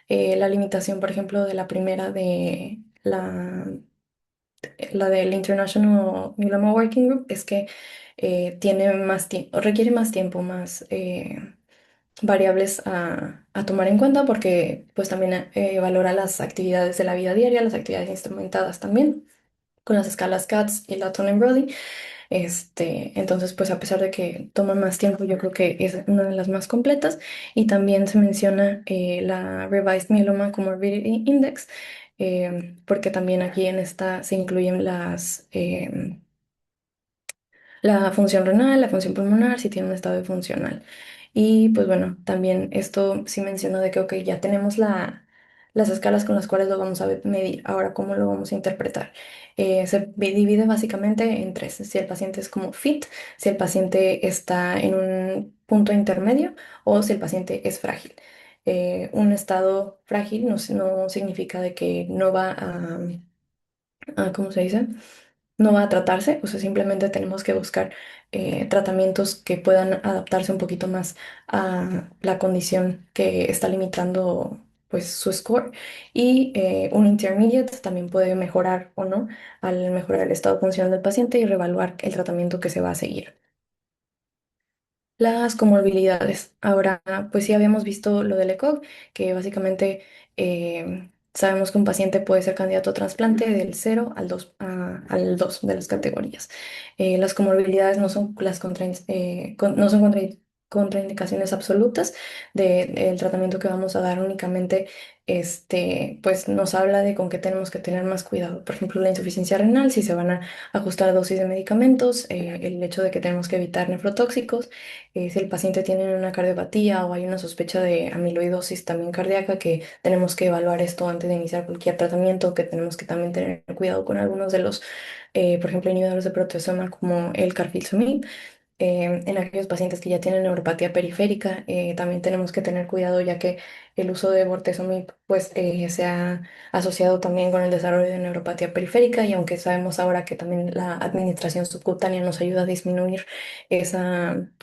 La limitación, por ejemplo, de la primera de la del International Myeloma Working Group es que tiene más tiempo, requiere más tiempo, más variables a tomar en cuenta porque pues también valora las actividades de la vida diaria, las actividades instrumentadas también, con las escalas CATS y la Tonen-Brody. Entonces, pues a pesar de que toma más tiempo, yo creo que es una de las más completas. Y también se menciona la Revised Myeloma Comorbidity Index, porque también aquí en esta se incluyen la función renal, la función pulmonar, si tiene un estado funcional. Y pues bueno, también esto sí mencionó de que, ok, ya tenemos las escalas con las cuales lo vamos a medir. Ahora, ¿cómo lo vamos a interpretar? Divide básicamente en tres. Si el paciente es como fit, si el paciente está en un punto intermedio o si el paciente es frágil. Un estado frágil no significa de que no va ¿cómo se dice? No va a tratarse, o sea, simplemente tenemos que buscar tratamientos que puedan adaptarse un poquito más a la condición que está limitando pues su score y un intermediate también puede mejorar o no al mejorar el estado funcional del paciente y reevaluar el tratamiento que se va a seguir. Las comorbilidades. Ahora, pues sí habíamos visto lo del ECOG, que básicamente sabemos que un paciente puede ser candidato a trasplante del 0 al 2 de las categorías. Las comorbilidades no son no son contraindicaciones absolutas del tratamiento que vamos a dar únicamente. Pues nos habla de con qué tenemos que tener más cuidado. Por ejemplo, la insuficiencia renal, si se van a ajustar dosis de medicamentos, el hecho de que tenemos que evitar nefrotóxicos, si el paciente tiene una cardiopatía o hay una sospecha de amiloidosis también cardíaca, que tenemos que evaluar esto antes de iniciar cualquier tratamiento, que tenemos que también tener cuidado con algunos de los, por ejemplo, inhibidores de proteasoma como el carfilzomib. En aquellos pacientes que ya tienen neuropatía periférica, también tenemos que tener cuidado ya que el uso de bortezomib pues, se ha asociado también con el desarrollo de neuropatía periférica y aunque sabemos ahora que también la administración subcutánea nos ayuda a disminuir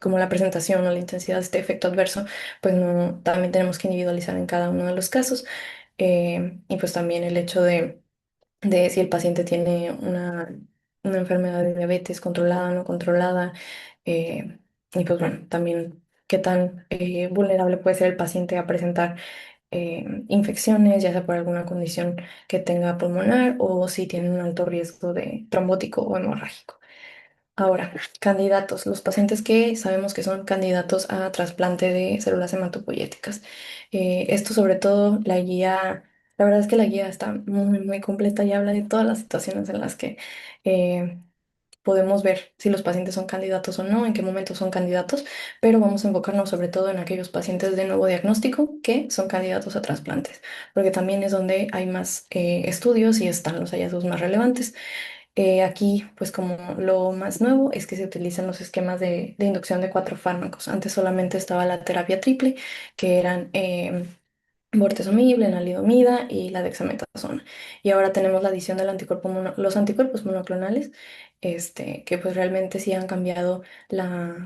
como la presentación o la intensidad de este efecto adverso, pues no, también tenemos que individualizar en cada uno de los casos. Y pues también el hecho de si el paciente tiene una enfermedad de diabetes controlada o no controlada, eh, y pues bueno, también qué tan vulnerable puede ser el paciente a presentar infecciones, ya sea por alguna condición que tenga pulmonar o si tiene un alto riesgo de trombótico o hemorrágico. Ahora, candidatos, los pacientes que sabemos que son candidatos a trasplante de células hematopoyéticas. Esto sobre todo la guía, la verdad es que la guía está muy completa y habla de todas las situaciones en las que eh, podemos ver si los pacientes son candidatos o no, en qué momentos son candidatos, pero vamos a enfocarnos sobre todo en aquellos pacientes de nuevo diagnóstico que son candidatos a trasplantes, porque también es donde hay más estudios y están los hallazgos más relevantes. Aquí, pues como lo más nuevo es que se utilizan los esquemas de inducción de cuatro fármacos. Antes solamente estaba la terapia triple, que eran bortezomib, lenalidomida y la dexametasona. Y ahora tenemos la adición del los anticuerpos monoclonales, que pues realmente sí han cambiado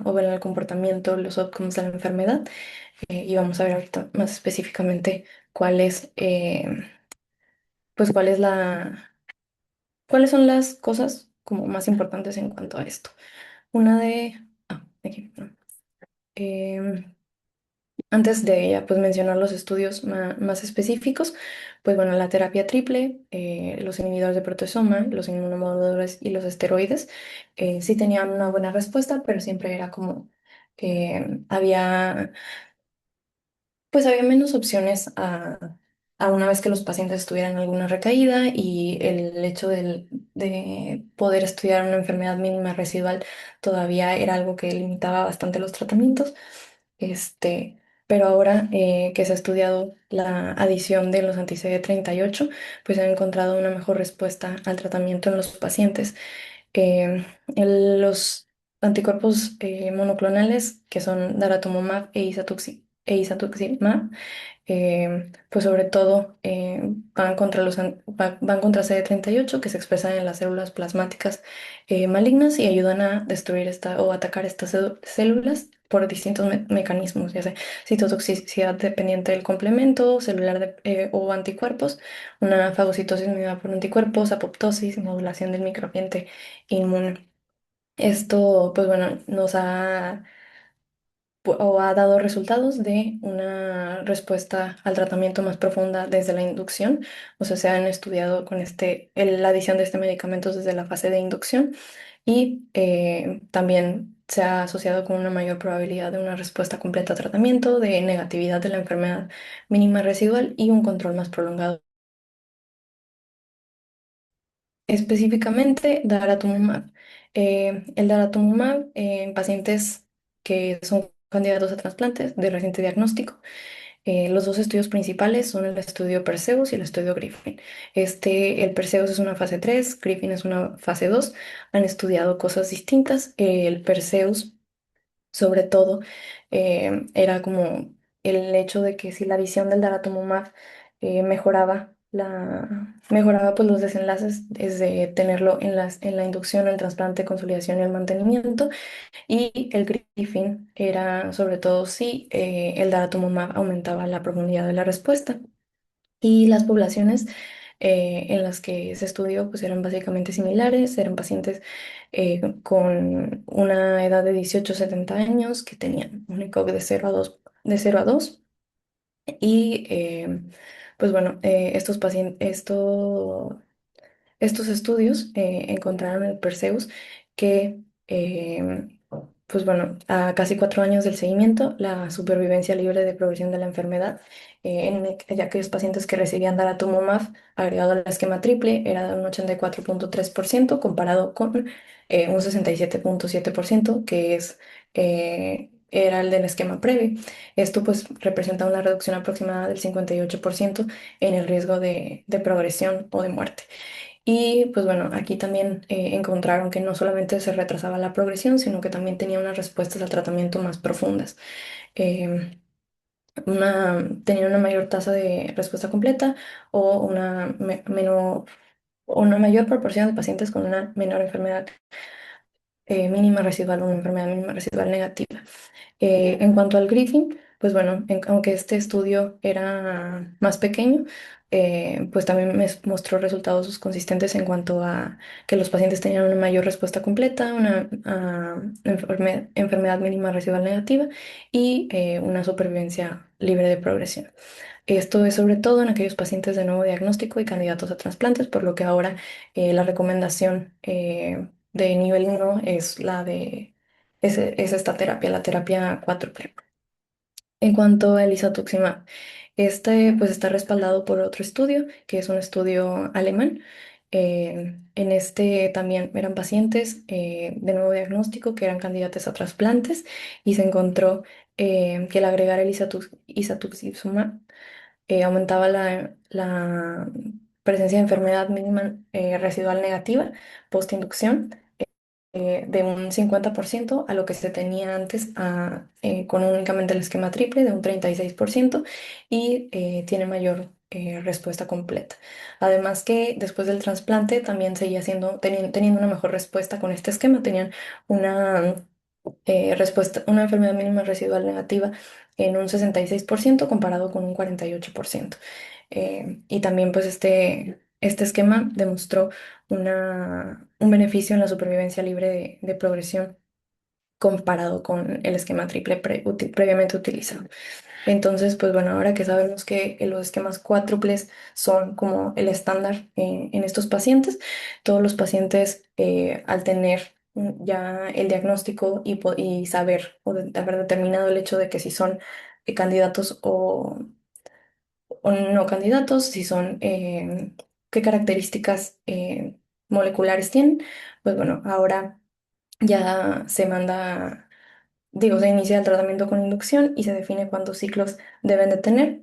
o bueno, el comportamiento, los outcomes de la enfermedad. Y vamos a ver ahorita más específicamente cuál es, pues cuál es ¿cuáles son las cosas como más importantes en cuanto a esto? Una de... aquí, no. Em, Antes de ya pues mencionar los estudios más específicos, pues bueno, la terapia triple, los inhibidores de proteasoma, los inmunomoduladores y los esteroides, sí tenían una buena respuesta, pero siempre era como que había menos opciones a una vez que los pacientes tuvieran alguna recaída y el hecho de poder estudiar una enfermedad mínima residual todavía era algo que limitaba bastante los tratamientos. pero ahora que se ha estudiado la adición de los anti-CD38, pues se ha encontrado una mejor respuesta al tratamiento en los pacientes. Los anticuerpos monoclonales, que son daratumumab e isatuximab, pues sobre todo van contra van contra CD38 que se expresan en las células plasmáticas malignas y ayudan a destruir o atacar estas células por distintos mecanismos, ya sea citotoxicidad dependiente del complemento celular o anticuerpos, una fagocitosis mediada por anticuerpos, apoptosis, modulación del microambiente inmune. Esto, pues bueno, o ha dado resultados de una respuesta al tratamiento más profunda desde la inducción. O sea, se han estudiado con la adición de este medicamento desde la fase de inducción y también se ha asociado con una mayor probabilidad de una respuesta completa a tratamiento, de negatividad de la enfermedad mínima residual y un control más prolongado. Específicamente, daratumumab. El daratumumab en pacientes que son candidatos a trasplantes de reciente diagnóstico. Los dos estudios principales son el estudio Perseus y el estudio Griffin. El Perseus es una fase 3, Griffin es una fase 2. Han estudiado cosas distintas. El Perseus sobre todo, era como el hecho de que si la visión del daratumumab mejoraba pues los desenlaces desde tenerlo en la inducción, el trasplante, consolidación y el mantenimiento. Y el Griffin era sobre todo si el daratumumab aumentaba la profundidad de la respuesta. Y las poblaciones en las que se estudió pues eran básicamente similares, eran pacientes con una edad de 18 a 70 años que tenían un ECOG de 0 a 2 y pues bueno, estos estudios encontraron el Perseus que, pues bueno, a casi 4 años del seguimiento, la supervivencia libre de progresión de la enfermedad en aquellos pacientes que recibían daratumumab agregado al esquema triple era de un 84,3% comparado con un 67,7% que era el del esquema previo. Esto pues representa una reducción aproximada del 58% en el riesgo de progresión o de muerte. Y pues bueno, aquí también encontraron que no solamente se retrasaba la progresión, sino que también tenía unas respuestas al tratamiento más profundas. Em, Tenía una mayor tasa de respuesta completa o una mayor proporción de pacientes con una menor enfermedad mínima residual o una enfermedad mínima residual negativa. En cuanto al Griffin, pues bueno, aunque este estudio era más pequeño, pues también me mostró resultados consistentes en cuanto a que los pacientes tenían una mayor respuesta completa, una enfermedad mínima residual negativa y una supervivencia libre de progresión. Esto es sobre todo en aquellos pacientes de nuevo diagnóstico y candidatos a trasplantes, por lo que ahora la recomendación de nivel 1 es esta terapia, la terapia cuádruple. En cuanto al isatuximab, este pues está respaldado por otro estudio, que es un estudio alemán. En este también eran pacientes de nuevo diagnóstico que eran candidatos a trasplantes y se encontró que el agregar el isatuximab aumentaba la presencia de enfermedad mínima residual negativa post-inducción de un 50% a lo que se tenía antes con únicamente el esquema triple de un 36% y tiene mayor respuesta completa. Además que después del trasplante también seguía teniendo una mejor respuesta con este esquema, tenían una una enfermedad mínima residual negativa en un 66% comparado con un 48%. Y también pues este esquema demostró un beneficio en la supervivencia libre de progresión comparado con el esquema triple previamente utilizado. Entonces, pues bueno, ahora que sabemos que los esquemas cuádruples son como el estándar en estos pacientes, todos los pacientes al tener ya el diagnóstico y saber o de haber determinado el hecho de que si son candidatos o no candidatos, si son qué características moleculares tienen, pues bueno, ahora ya se manda. digo, se inicia el tratamiento con inducción y se define cuántos ciclos deben de tener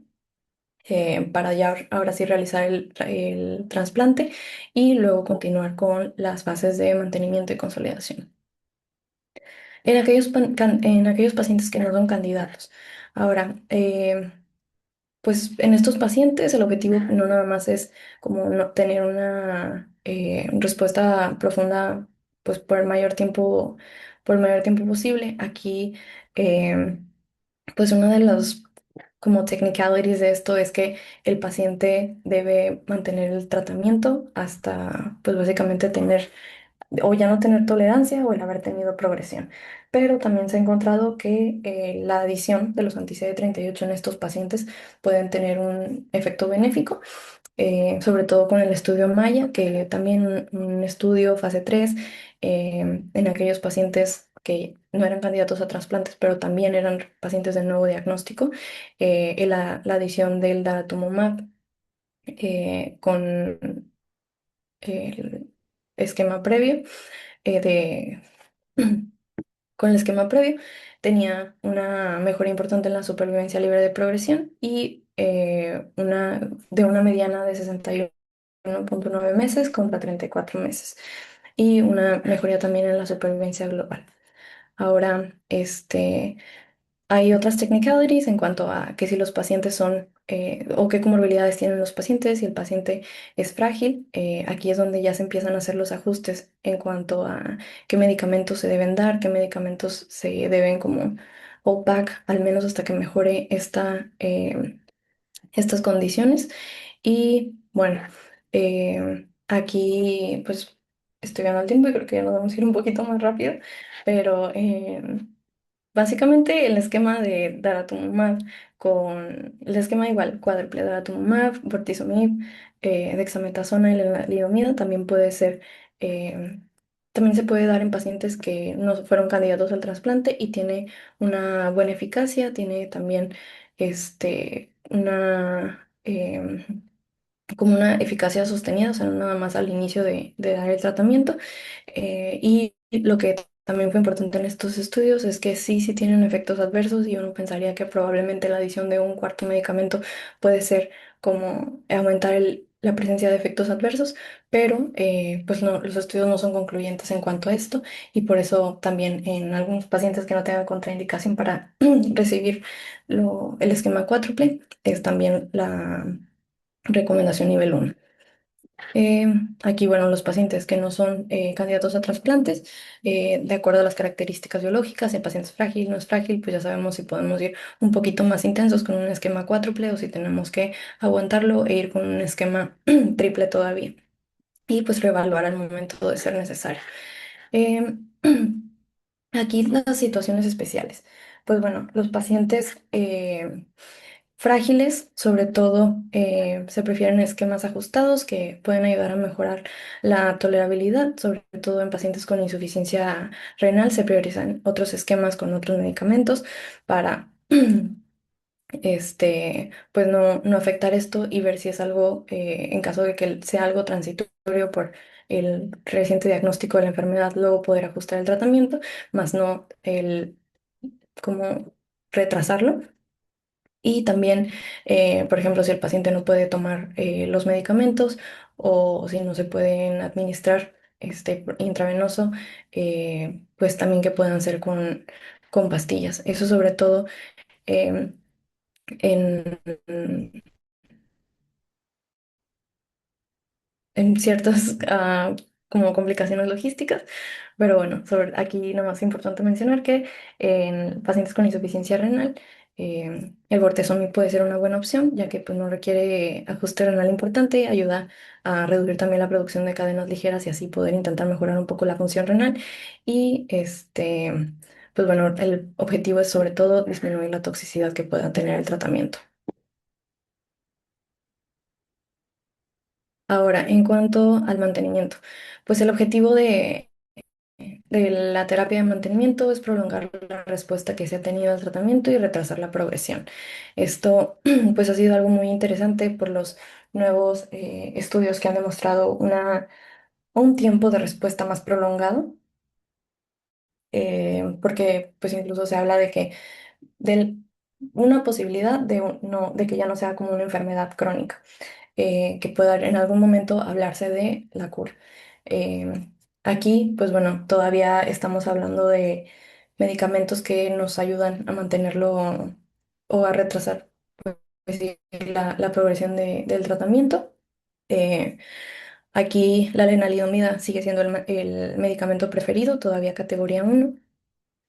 para ya ahora sí realizar el trasplante y luego continuar con las fases de mantenimiento y consolidación. En aquellos pacientes que no son candidatos. Ahora, pues en estos pacientes el objetivo no nada más es como tener una respuesta profunda pues por el mayor tiempo posible. Aquí pues una de las como technicalities de esto es que el paciente debe mantener el tratamiento hasta pues básicamente tener o ya no tener tolerancia o el haber tenido progresión. Pero también se ha encontrado que la adición de los anti-CD38 en estos pacientes pueden tener un efecto benéfico, sobre todo con el estudio Maya, que también un estudio fase 3 en aquellos pacientes que no eran candidatos a trasplantes, pero también eran pacientes de nuevo diagnóstico, la adición del daratumumab con el esquema previo de con el esquema previo, tenía una mejora importante en la supervivencia libre de progresión y de una mediana de 61,9 meses contra 34 meses y una mejoría también en la supervivencia global. Ahora, hay otras technicalities en cuanto a que si los pacientes son o qué comorbilidades tienen los pacientes, si el paciente es frágil, aquí es donde ya se empiezan a hacer los ajustes en cuanto a qué medicamentos se deben dar, qué medicamentos se deben como hold back, al menos hasta que mejore estas condiciones. Y bueno, aquí pues estoy ganando el tiempo y creo que ya nos vamos a ir un poquito más rápido, pero básicamente el esquema de daratumumab con el esquema igual, cuádruple daratumumab, bortezomib, dexametasona y lenalidomida también puede ser, también se puede dar en pacientes que no fueron candidatos al trasplante y tiene una buena eficacia, tiene también como una eficacia sostenida, o sea, no nada más al inicio de dar el tratamiento. Y lo que también fue importante en estos estudios es que sí tienen efectos adversos y uno pensaría que probablemente la adición de un cuarto medicamento puede ser como aumentar la presencia de efectos adversos, pero pues no, los estudios no son concluyentes en cuanto a esto y por eso también en algunos pacientes que no tengan contraindicación para recibir el esquema cuádruple es también la recomendación nivel 1. Aquí, bueno, los pacientes que no son candidatos a trasplantes, de acuerdo a las características biológicas, el paciente es frágil, no es frágil, pues ya sabemos si podemos ir un poquito más intensos con un esquema cuádruple o si tenemos que aguantarlo e ir con un esquema triple todavía. Y pues reevaluar al momento de ser necesario. Em, Aquí las situaciones especiales. Pues bueno, los pacientes frágiles, sobre todo, se prefieren esquemas ajustados que pueden ayudar a mejorar la tolerabilidad, sobre todo en pacientes con insuficiencia renal. Se priorizan otros esquemas con otros medicamentos para pues no afectar esto y ver si es algo, en caso de que sea algo transitorio por el reciente diagnóstico de la enfermedad, luego poder ajustar el tratamiento, más no el como retrasarlo. Y también, por ejemplo, si el paciente no puede tomar los medicamentos o si no se pueden administrar intravenoso, pues también que puedan ser con pastillas. Eso sobre todo em, en, en ciertas como complicaciones logísticas, pero bueno, aquí nada más importante mencionar que en pacientes con insuficiencia renal, el bortezomib puede ser una buena opción, ya que pues, no requiere ajuste renal importante, ayuda a reducir también la producción de cadenas ligeras y así poder intentar mejorar un poco la función renal. Y pues bueno, el objetivo es sobre todo disminuir la toxicidad que pueda tener el tratamiento. Ahora, en cuanto al mantenimiento, pues el objetivo de la terapia de mantenimiento es prolongar la respuesta que se ha tenido al tratamiento y retrasar la progresión. Esto pues ha sido algo muy interesante por los nuevos estudios que han demostrado un tiempo de respuesta más prolongado porque pues incluso se habla de que de una posibilidad de, no, de que ya no sea como una enfermedad crónica, que pueda en algún momento hablarse de la cura. Eh, Aquí, pues bueno, todavía estamos hablando de medicamentos que nos ayudan a mantenerlo o a retrasar pues, sí, la progresión del tratamiento. Eh, Aquí la lenalidomida sigue siendo el medicamento preferido, todavía categoría uno,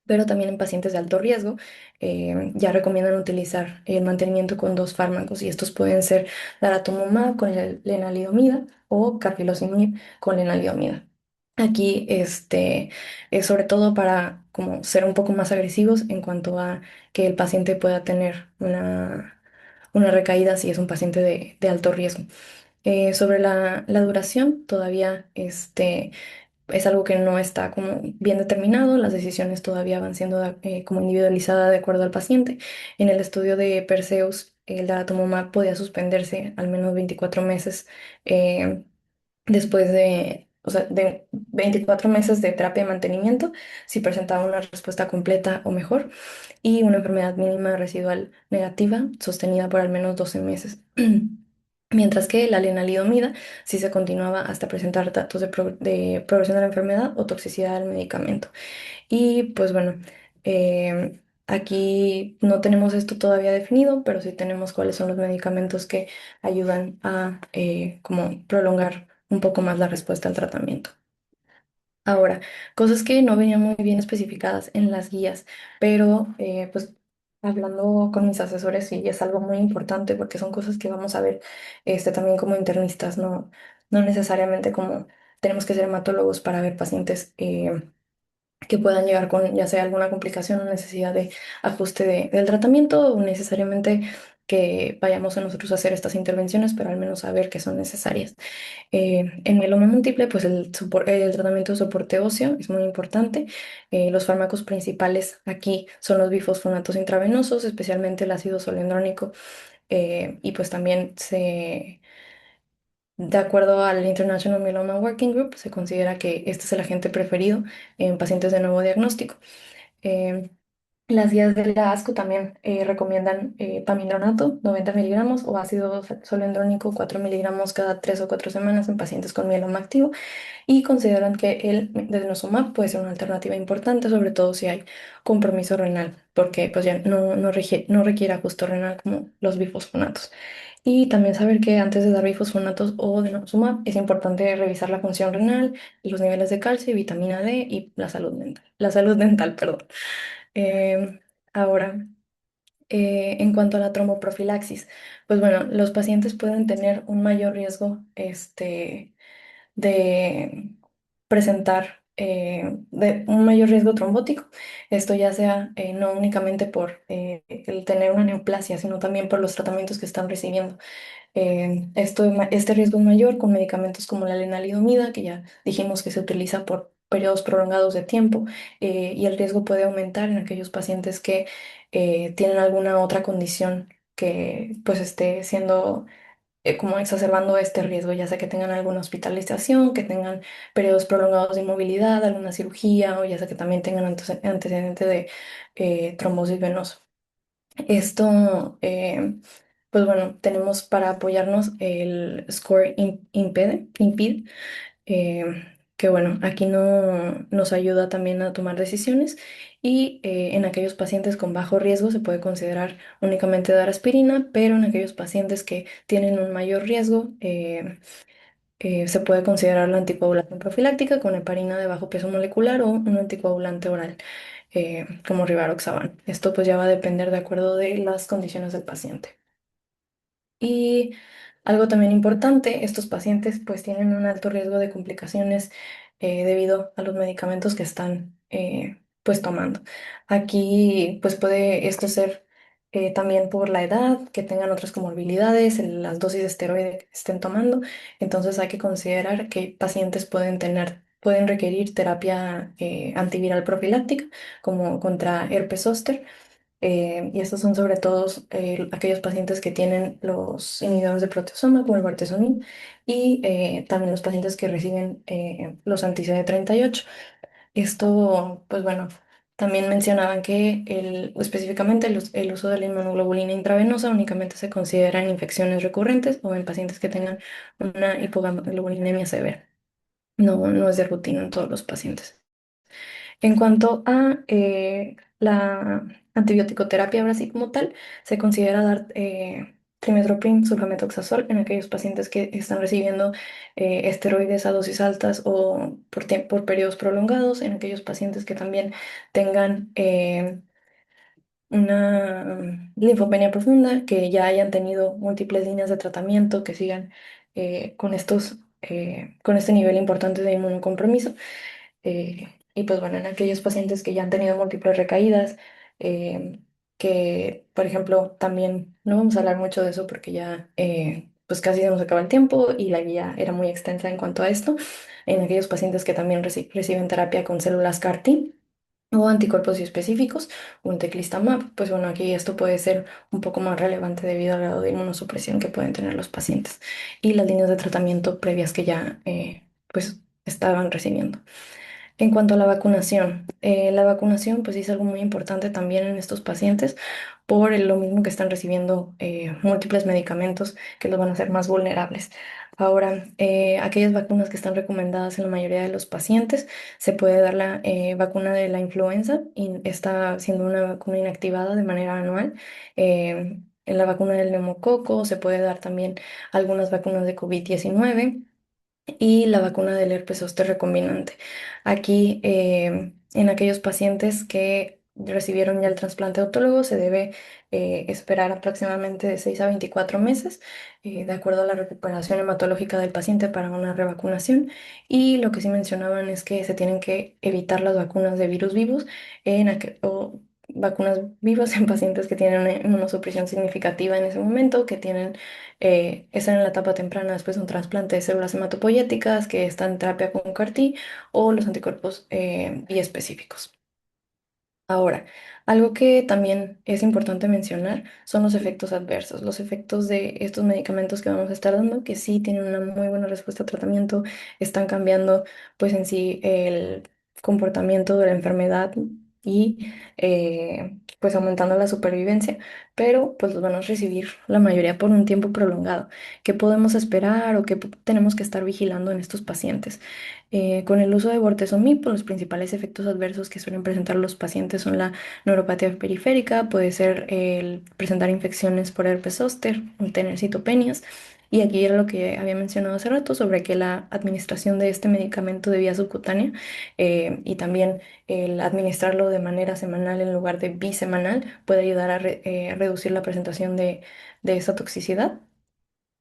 pero también en pacientes de alto riesgo ya recomiendan utilizar el mantenimiento con dos fármacos y estos pueden ser daratumumab con lenalidomida o carfilzomib con lenalidomida. Aquí es sobre todo para como ser un poco más agresivos en cuanto a que el paciente pueda tener una recaída si es un paciente de alto riesgo. Sobre la duración, todavía es algo que no está como bien determinado, las decisiones todavía van siendo como individualizadas de acuerdo al paciente. En el estudio de Perseus, el daratumumab podía suspenderse al menos 24 meses eh, después o sea, de 24 meses de terapia de mantenimiento si presentaba una respuesta completa o mejor y una enfermedad mínima residual negativa sostenida por al menos 12 meses. Mientras que la lenalidomida sí se continuaba hasta presentar datos de progresión de la enfermedad o toxicidad del medicamento. Y pues bueno, aquí no tenemos esto todavía definido, pero sí tenemos cuáles son los medicamentos que ayudan a como prolongar un poco más la respuesta al tratamiento. Ahora, cosas que no venían muy bien especificadas en las guías, pero pues hablando con mis asesores sí es algo muy importante porque son cosas que vamos a ver también como internistas, no necesariamente como tenemos que ser hematólogos para ver pacientes que puedan llegar con ya sea alguna complicación o necesidad de ajuste del tratamiento o necesariamente que vayamos a nosotros a hacer estas intervenciones, pero al menos saber que son necesarias. En mieloma múltiple, pues el tratamiento de soporte óseo es muy importante. Los fármacos principales aquí son los bifosfonatos intravenosos, especialmente el ácido zoledrónico, y pues también de acuerdo al International Myeloma Working Group, se considera que este es el agente preferido en pacientes de nuevo diagnóstico. Eh, las guías de la ASCO también recomiendan pamidronato 90 miligramos o ácido zoledrónico 4 miligramos cada 3 o 4 semanas en pacientes con mieloma activo y consideran que el denosumab puede ser una alternativa importante, sobre todo si hay compromiso renal, porque pues ya no requiere ajuste renal como los bifosfonatos. Y también saber que antes de dar bifosfonatos o denosumab es importante revisar la función renal, los niveles de calcio y vitamina D y la salud dental, perdón. Eh, Ahora, en cuanto a la tromboprofilaxis, pues bueno, los pacientes pueden tener un mayor riesgo de presentar de un mayor riesgo trombótico. Esto ya sea no únicamente por el tener una neoplasia, sino también por los tratamientos que están recibiendo. Este riesgo es mayor con medicamentos como la lenalidomida, que ya dijimos que se utiliza por periodos prolongados de tiempo, y el riesgo puede aumentar en aquellos pacientes que tienen alguna otra condición que pues esté siendo como exacerbando este riesgo, ya sea que tengan alguna hospitalización, que tengan periodos prolongados de inmovilidad, alguna cirugía, o ya sea que también tengan antecedente de trombosis venosa. Esto, pues bueno, tenemos para apoyarnos el score IMPEDE, eh, que bueno, aquí no nos ayuda también a tomar decisiones y en aquellos pacientes con bajo riesgo se puede considerar únicamente dar aspirina, pero en aquellos pacientes que tienen un mayor riesgo se puede considerar la anticoagulación profiláctica con heparina de bajo peso molecular o un anticoagulante oral como rivaroxaban. Esto pues ya va a depender de acuerdo de las condiciones del paciente. Y algo también importante, estos pacientes pues tienen un alto riesgo de complicaciones debido a los medicamentos que están pues tomando. Aquí pues puede esto ser también por la edad, que tengan otras comorbilidades, las dosis de esteroide que estén tomando. Entonces hay que considerar que pacientes pueden requerir terapia antiviral profiláctica como contra herpes zóster y estos son sobre todo aquellos pacientes que tienen los inhibidores de proteasoma, como el bortezomib, y también los pacientes que reciben los anti-CD38. Esto, pues bueno, también mencionaban que específicamente el uso de la inmunoglobulina intravenosa únicamente se considera en infecciones recurrentes o en pacientes que tengan una hipoglobulinemia severa. No, no es de rutina en todos los pacientes. En cuanto a la antibiótico-terapia ahora sí como tal, se considera dar trimethoprim, sulfamethoxazol en aquellos pacientes que están recibiendo esteroides a dosis altas o por periodos prolongados, en aquellos pacientes que también tengan una linfopenia profunda, que ya hayan tenido múltiples líneas de tratamiento, que sigan con este nivel importante de inmunocompromiso. Y pues bueno, en aquellos pacientes que ya han tenido múltiples recaídas, eh, que por ejemplo también no vamos a hablar mucho de eso porque ya pues casi se nos acaba el tiempo y la guía era muy extensa en cuanto a esto, en aquellos pacientes que también reciben terapia con células CAR-T o anticuerpos específicos, un teclistamab, pues bueno, aquí esto puede ser un poco más relevante debido al grado de inmunosupresión que pueden tener los pacientes y las líneas de tratamiento previas que ya pues estaban recibiendo. En cuanto a la vacunación pues sí es algo muy importante también en estos pacientes por lo mismo que están recibiendo múltiples medicamentos que los van a hacer más vulnerables. Ahora, aquellas vacunas que están recomendadas en la mayoría de los pacientes, se puede dar la vacuna de la influenza y está siendo una vacuna inactivada de manera anual. En la vacuna del neumococo se puede dar también algunas vacunas de COVID-19 y la vacuna del herpes zóster recombinante. Aquí, en aquellos pacientes que recibieron ya el trasplante autólogo, se debe esperar aproximadamente de 6 a 24 meses, de acuerdo a la recuperación hematológica del paciente para una revacunación. Y lo que sí mencionaban es que se tienen que evitar las vacunas de virus vivos o vacunas vivas en pacientes que tienen una inmunosupresión significativa en ese momento, que tienen están en la etapa temprana después de un trasplante de células hematopoyéticas, que están en terapia con CAR-T o los anticuerpos biespecíficos. Ahora, algo que también es importante mencionar son los efectos adversos, los efectos de estos medicamentos que vamos a estar dando, que sí tienen una muy buena respuesta al tratamiento, están cambiando pues en sí el comportamiento de la enfermedad y pues aumentando la supervivencia, pero pues los van a recibir la mayoría por un tiempo prolongado. ¿Qué podemos esperar o qué tenemos que estar vigilando en estos pacientes? Con el uso de bortezomib, pues, los principales efectos adversos que suelen presentar los pacientes son la neuropatía periférica, puede ser el presentar infecciones por herpes zóster, o tener citopenias. Y aquí era lo que había mencionado hace rato sobre que la administración de este medicamento de vía subcutánea y también el administrarlo de manera semanal en lugar de bisemanal puede ayudar a reducir la presentación de esa toxicidad.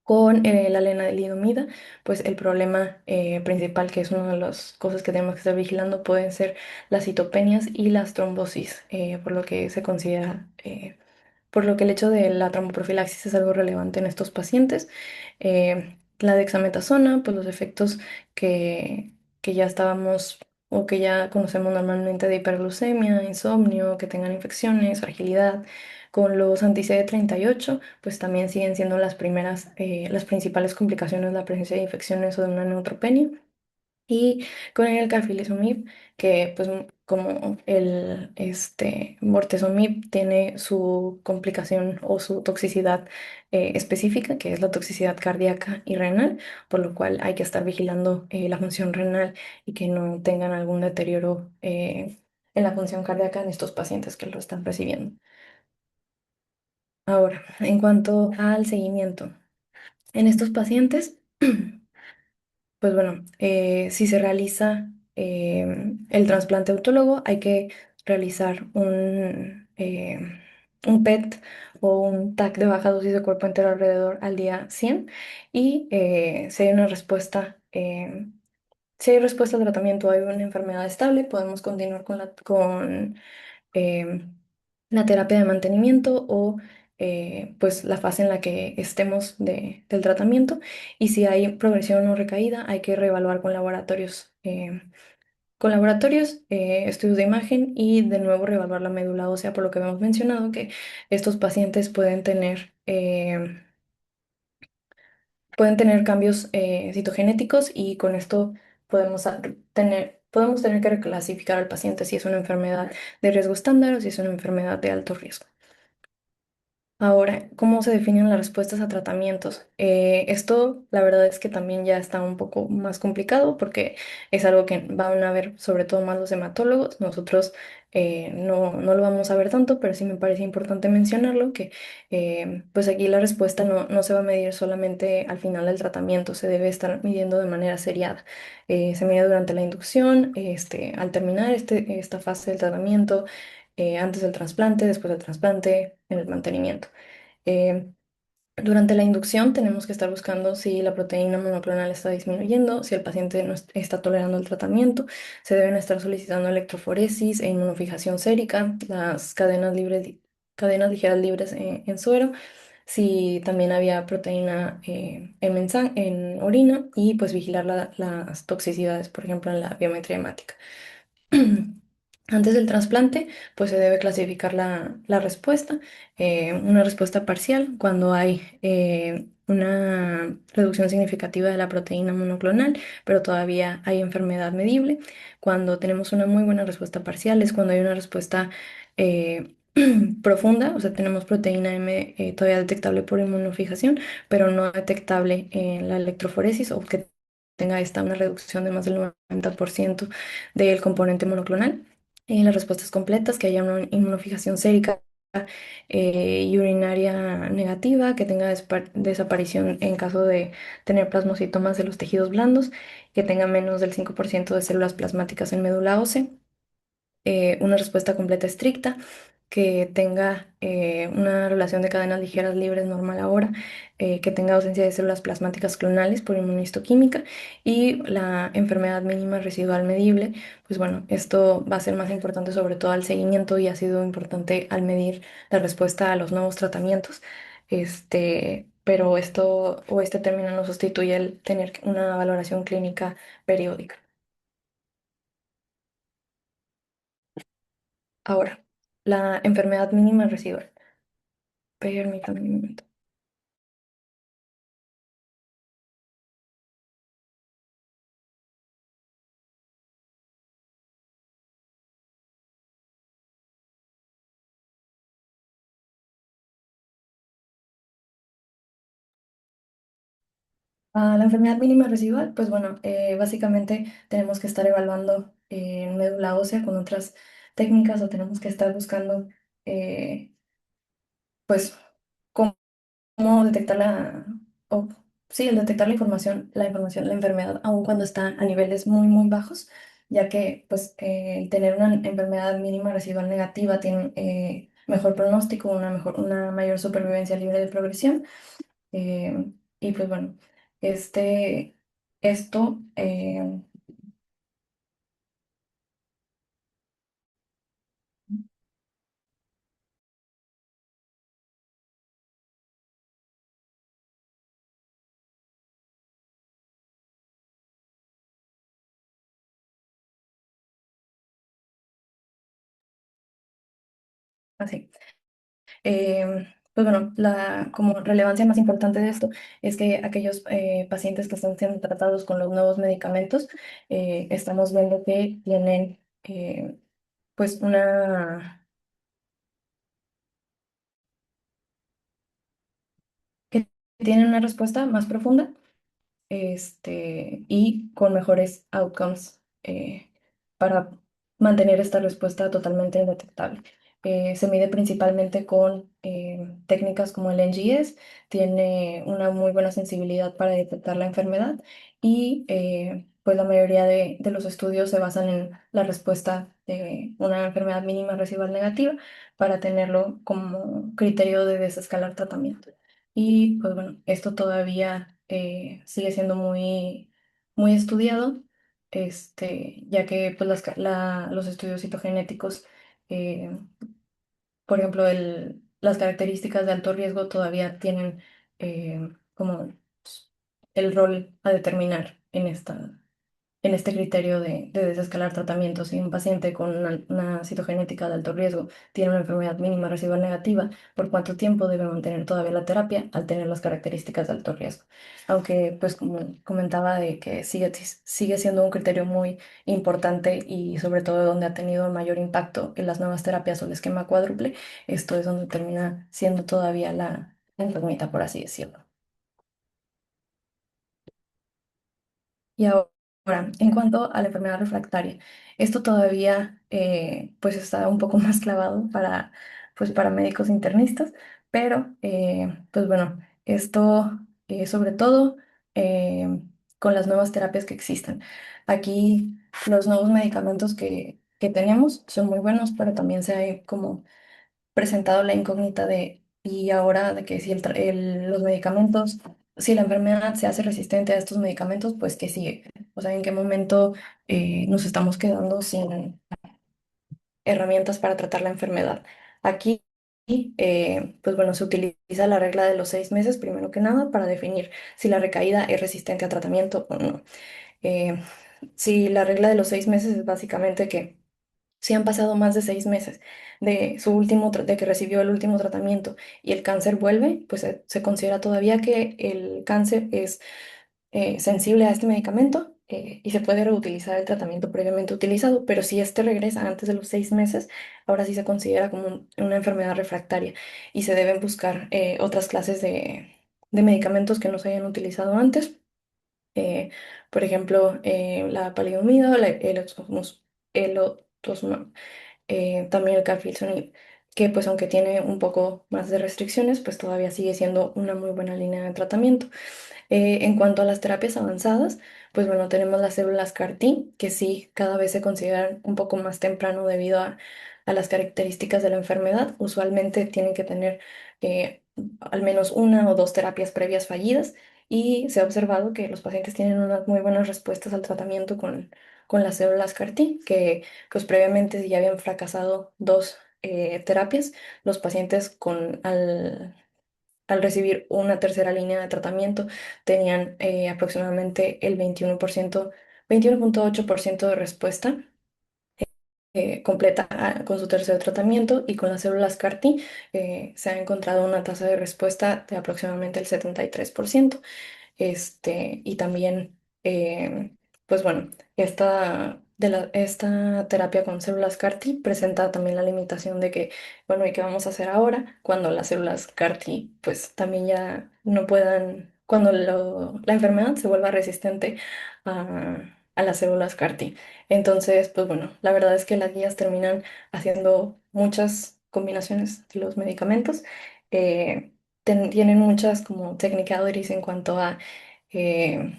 Con la lenalidomida, pues el problema principal, que es una de las cosas que tenemos que estar vigilando, pueden ser las citopenias y las trombosis, por lo que se considera, por lo que el hecho de la tromboprofilaxis es algo relevante en estos pacientes. La dexametasona, pues los efectos que ya estábamos o que ya conocemos normalmente de hiperglucemia, insomnio, que tengan infecciones, fragilidad. Con los anti-CD38 pues también siguen siendo las principales complicaciones la presencia de infecciones o de una neutropenia. Y con el carfilzomib, que pues como el bortezomib tiene su complicación o su toxicidad específica, que es la toxicidad cardíaca y renal, por lo cual hay que estar vigilando la función renal y que no tengan algún deterioro en la función cardíaca en estos pacientes que lo están recibiendo. Ahora, en cuanto al seguimiento, en estos pacientes, pues bueno, si se realiza el trasplante autólogo, hay que realizar un PET o un TAC de baja dosis de cuerpo entero alrededor al día 100 y si hay una respuesta, si hay respuesta al tratamiento, hay una enfermedad estable, podemos continuar con la terapia de mantenimiento o pues la fase en la que estemos del tratamiento. Y si hay progresión o recaída, hay que reevaluar con laboratorios, estudios de imagen y de nuevo reevaluar la médula ósea, por lo que hemos mencionado que estos pacientes pueden tener cambios citogenéticos y con esto podemos tener podemos tener que reclasificar al paciente si es una enfermedad de riesgo estándar o si es una enfermedad de alto riesgo. Ahora, ¿cómo se definen las respuestas a tratamientos? Esto, la verdad es que también ya está un poco más complicado porque es algo que van a ver sobre todo más los hematólogos. Nosotros no lo vamos a ver tanto, pero sí me parece importante mencionarlo, que pues aquí la respuesta no se va a medir solamente al final del tratamiento, se debe estar midiendo de manera seriada. Se mide durante la inducción, al terminar esta fase del tratamiento, antes del trasplante, después del trasplante, en el mantenimiento. Eh, Durante la inducción tenemos que estar buscando si la proteína monoclonal está disminuyendo, si el paciente no está tolerando el tratamiento. Se deben estar solicitando electroforesis e inmunofijación sérica, las cadenas ligeras libres en suero, si también había proteína en orina y pues vigilar las toxicidades, por ejemplo, en la biometría hemática. Antes del trasplante, pues se debe clasificar la respuesta, una respuesta parcial cuando hay una reducción significativa de la proteína monoclonal, pero todavía hay enfermedad medible. Cuando tenemos una muy buena respuesta parcial es cuando hay una respuesta eh, profunda, o sea, tenemos proteína M todavía detectable por inmunofijación, pero no detectable en la electroforesis o que tenga esta una reducción de más del 90% del componente monoclonal. Las respuestas completas, que haya una inmunofijación sérica y urinaria negativa, que tenga desaparición en caso de tener plasmocitomas de los tejidos blandos, que tenga menos del 5% de células plasmáticas en médula ósea, una respuesta completa estricta, que tenga una relación de cadenas ligeras libres normal ahora, que tenga ausencia de células plasmáticas clonales por inmunistoquímica y la enfermedad mínima residual medible. Pues bueno, esto va a ser más importante sobre todo al seguimiento y ha sido importante al medir la respuesta a los nuevos tratamientos. Pero esto o este término no sustituye el tener una valoración clínica periódica. Ahora, la enfermedad mínima residual. Permítame un momento. La enfermedad mínima residual, pues bueno, básicamente tenemos que estar evaluando médula ósea con otras técnicas o tenemos que estar buscando, eh, pues, cómo detectar o, sí, el detectar la enfermedad, aun cuando está a niveles muy, muy bajos, ya que, pues, el tener una enfermedad mínima residual negativa tiene mejor pronóstico, una mayor supervivencia libre de progresión. Y pues bueno, este, esto, así. Pues bueno, la como relevancia más importante de esto es que aquellos pacientes que están siendo tratados con los nuevos medicamentos, estamos viendo que tienen pues que tienen una respuesta más profunda y con mejores outcomes para mantener esta respuesta totalmente indetectable. Se mide principalmente con técnicas como el NGS, tiene una muy buena sensibilidad para detectar la enfermedad y pues la mayoría de los estudios se basan en la respuesta de una enfermedad mínima residual negativa para tenerlo como criterio de desescalar tratamiento. Y pues bueno, esto todavía sigue siendo muy, muy estudiado, ya que pues, los estudios citogenéticos, eh, por ejemplo, las características de alto riesgo todavía tienen como el rol a determinar en esta. en este criterio de desescalar tratamientos. Si un paciente con una citogenética de alto riesgo tiene una enfermedad mínima residual negativa, ¿por cuánto tiempo debe mantener todavía la terapia al tener las características de alto riesgo? Aunque, pues, como comentaba, de que sigue siendo un criterio muy importante y sobre todo donde ha tenido mayor impacto en las nuevas terapias o el esquema cuádruple, esto es donde termina siendo todavía la incógnita, por así decirlo. Y ahora, en cuanto a la enfermedad refractaria, esto todavía pues está un poco más clavado pues, para médicos internistas, pero pues bueno, esto sobre todo eh, con las nuevas terapias que existen. Aquí los nuevos medicamentos que tenemos son muy buenos, pero también se ha como presentado la incógnita de, y ahora de que si los medicamentos, si la enfermedad se hace resistente a estos medicamentos, pues ¿qué sigue? O sea, ¿en qué momento nos estamos quedando sin herramientas para tratar la enfermedad? Aquí, pues bueno, se utiliza la regla de los 6 meses, primero que nada, para definir si la recaída es resistente a tratamiento o no. Eh, si la regla de los 6 meses es básicamente que si han pasado más de 6 meses de que recibió el último tratamiento y el cáncer vuelve, pues se considera todavía que el cáncer es sensible a este medicamento y se puede reutilizar el tratamiento previamente utilizado, pero si este regresa antes de los 6 meses, ahora sí se considera como una enfermedad refractaria y se deben buscar otras clases de medicamentos que no se hayan utilizado antes. eh, por ejemplo, la palidomida, el también el carfilzonib, que pues aunque tiene un poco más de restricciones, pues todavía sigue siendo una muy buena línea de tratamiento. En cuanto a las terapias avanzadas, pues bueno, tenemos las células CAR-T, que sí, cada vez se consideran un poco más temprano debido a las características de la enfermedad. Usualmente tienen que tener al menos una o dos terapias previas fallidas y se ha observado que los pacientes tienen unas muy buenas respuestas al tratamiento con las células CAR-T, que pues previamente si ya habían fracasado dos terapias, los pacientes al recibir una tercera línea de tratamiento, tenían aproximadamente el 21.8% de respuesta completa con su tercer tratamiento y con las células CAR-T se ha encontrado una tasa de respuesta de aproximadamente el 73%. Y también, pues bueno, esta terapia con células CAR-T presenta también la limitación de que, bueno, ¿y qué vamos a hacer ahora cuando las células CAR-T pues también ya no puedan, cuando la enfermedad se vuelva resistente a las células CAR-T? Entonces, pues bueno, la verdad es que las guías terminan haciendo muchas combinaciones de los medicamentos. eh, Tienen muchas como technicalities en cuanto a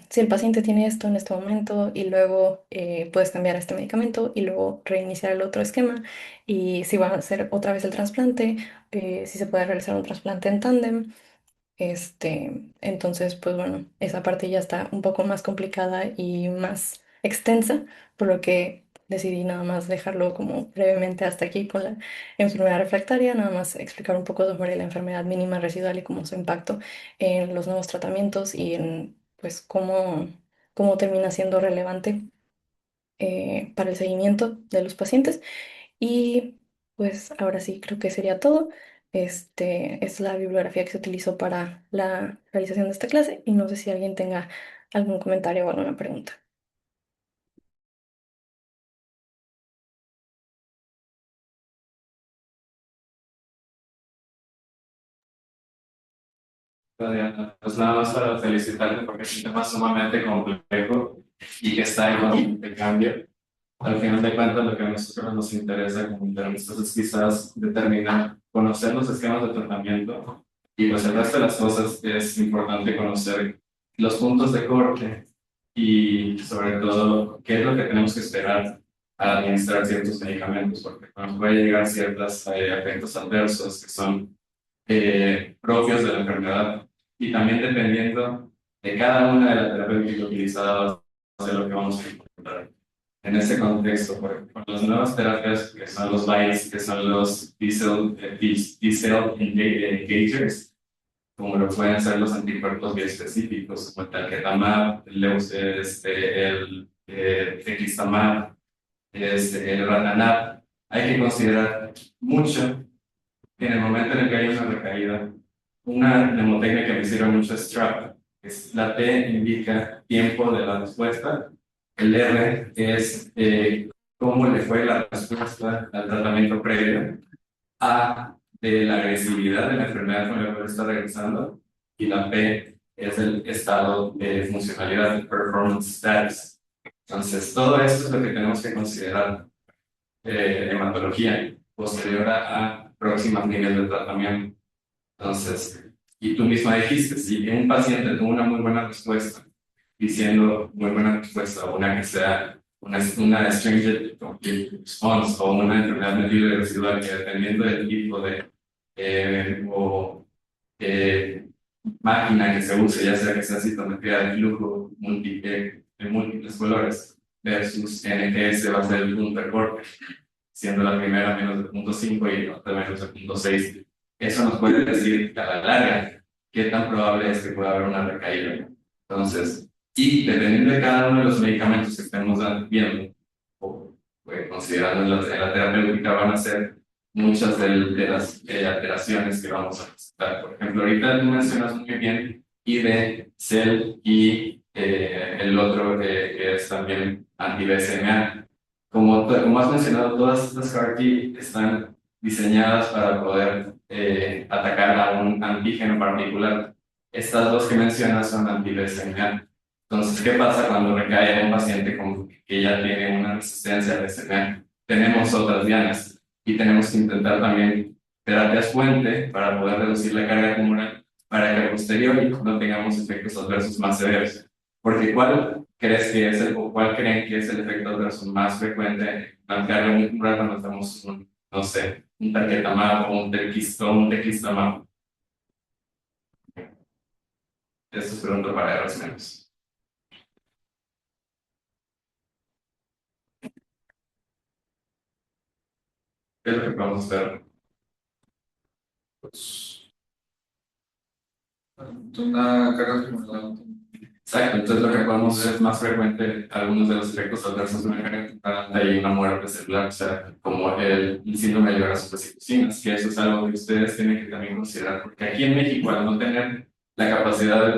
si el paciente tiene esto en este momento y luego puedes cambiar a este medicamento y luego reiniciar el otro esquema y si va a hacer otra vez el trasplante, si se puede realizar un trasplante en tándem. Entonces, pues bueno, esa parte ya está un poco más complicada y más extensa, por lo que decidí nada más dejarlo como brevemente hasta aquí con la enfermedad refractaria, nada más explicar un poco sobre la enfermedad mínima residual y cómo su impacto en los nuevos tratamientos y en pues cómo termina siendo relevante para el seguimiento de los pacientes. Y pues ahora sí, creo que sería todo. Es la bibliografía que se utilizó para la realización de esta clase y no sé si alguien tenga algún comentario o alguna pregunta. Diana, pues nada más para felicitarte porque es un tema sumamente complejo y que está en constante cambio. Al final de cuentas, lo que a nosotros nos interesa como internistas es quizás determinar, conocer los esquemas de tratamiento y pues el resto de las cosas es importante conocer los puntos de corte y sobre todo qué es lo que tenemos que esperar al administrar ciertos medicamentos porque nos puede llegar ciertos efectos adversos que son propios de la enfermedad y también dependiendo de cada una de las terapéuticas utilizadas de lo que vamos a encontrar. En ese contexto, por ejemplo, las nuevas terapias que son los BiTEs, que son los T-cell engagers, como lo pueden ser los anticuerpos biespecíficos, como el talquetamab, teclistamab, el Ratanab, hay que considerar mucho que en el momento en el que hay una recaída, una mnemotecnia que me sirve mucho es TRAP, es la T indica tiempo de la respuesta, el R es cómo le fue la respuesta al tratamiento previo, A de la agresividad de la enfermedad con la cual está regresando, y la P es el estado de funcionalidad, el performance status. Entonces, todo esto es lo que tenemos que considerar hematología posterior a próximas líneas de tratamiento. Entonces, y tú misma dijiste, si un paciente tuvo una muy buena respuesta, diciendo muy buena respuesta, o una que sea una stringent complete response o una enfermedad medible residual que dependiendo del tipo de o máquina que se use, ya sea que sea citometría de flujo de múltiples colores versus NGS va a ser el punto de corte, siendo la primera menos de 0.5 y la otra menos de 0.6. Eso nos puede decir a la larga qué tan probable es que pueda haber una recaída. Entonces, y dependiendo de cada uno de los medicamentos que estemos viendo o considerando en la terapéutica, van a ser muchas de las alteraciones que vamos a presentar. Por ejemplo, ahorita tú mencionas muy bien IDE, CEL y el otro que es también anti-BCMA. Como has mencionado, todas estas CAR-T están diseñadas para poder atacar a un antígeno particular. Estas dos que mencionas son anti-BCMA. Entonces, ¿qué pasa cuando recae un paciente que ya tiene una resistencia a BCMA? Tenemos otras dianas y tenemos que intentar también terapias puente para poder reducir la carga tumoral para que a posteriori no tengamos efectos adversos más severos. Porque ¿cuál crees que es o cuál creen que es el efecto adverso más frecuente en la carga tumoral cuando estamos, no sé, un tarquetamab o un teclistamab? Esto es pregunta para R menos. ¿Qué es lo que podemos hacer? Pues, una carga acumulada. Exacto, entonces lo que podemos ver es más frecuente algunos de los efectos adversos de una carga temprana y una muerte celular, o sea, como el síndrome de vasopresicinas, que eso es algo que ustedes tienen que también considerar, porque aquí en México, al no tener la capacidad al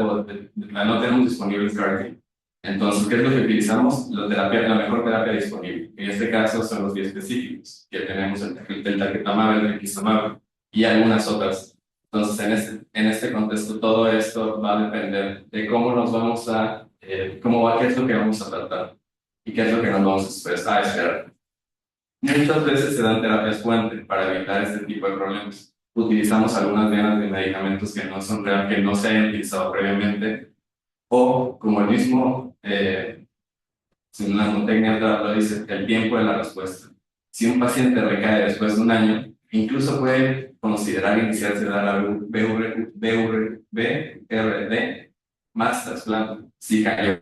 no tenemos disponibles CAR-T, entonces, ¿qué es lo que utilizamos? La mejor terapia disponible. En este caso son los biespecíficos, que tenemos el tarquetamab, el teclistamab y algunas otras. Entonces, en este contexto, todo esto va a depender de cómo nos vamos a, qué es lo que vamos a tratar y qué es lo que nos vamos a esperar. Muchas veces se dan terapias puente para evitar este tipo de problemas. Utilizamos algunas venas de medicamentos que no son que no se hayan utilizado previamente, o como el mismo, si una mnemotecnia lo dice, el tiempo de la respuesta. Si un paciente recae después de un año, incluso puede considerar iniciarse la BRD más trasplante. Si cayó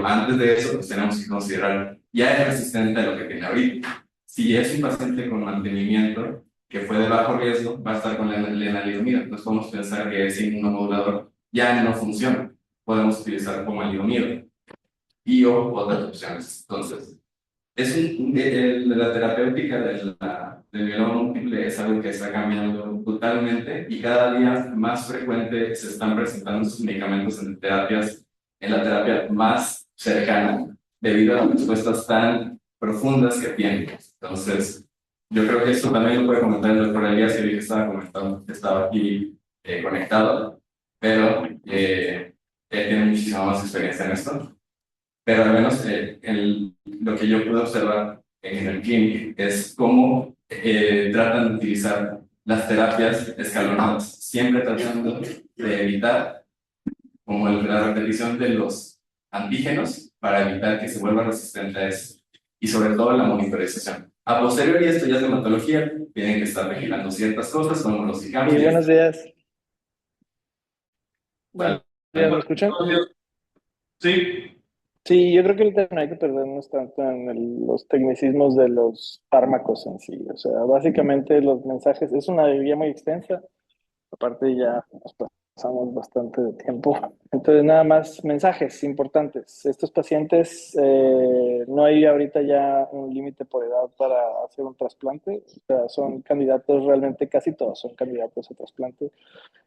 antes de eso, pues tenemos que considerar ya es resistente a lo que tiene ahorita. Si es un paciente con mantenimiento que fue de bajo riesgo, va a estar con lenalidomida. Entonces podemos pensar que ese inmunomodulador ya no funciona. Podemos utilizar pomalidomida y o otras opciones. Entonces, la terapéutica del mieloma múltiple es algo que está cambiando brutalmente y cada día más frecuente se están presentando sus medicamentos en la terapia más cercana debido a las respuestas tan profundas que tienen. Entonces, yo creo que esto también lo puede comentar el doctor Elías, y vi que estaba aquí conectado, pero él tiene muchísima más experiencia en esto. Pero al menos lo que yo pude observar en el clínico es cómo tratan de utilizar las terapias escalonadas, siempre tratando de evitar como la repetición de los antígenos para evitar que se vuelva resistente a eso. Y sobre todo la monitorización. A posteriori, esto ya es de hematología, tienen que estar vigilando ciertas cosas como los Sí, ICAMs. buenos días. Buenos Vale. días, ¿me escuchan? Sí. Sí, yo creo que ahorita no hay que perdernos tanto en los tecnicismos de los fármacos en sí. O sea, básicamente los mensajes, es una guía muy extensa, aparte ya nos pasamos bastante de tiempo. Entonces, nada más mensajes importantes. Estos pacientes no no hay ahorita ya un límite por edad para hacer un trasplante. O sea, son candidatos, realmente casi todos son candidatos a trasplante.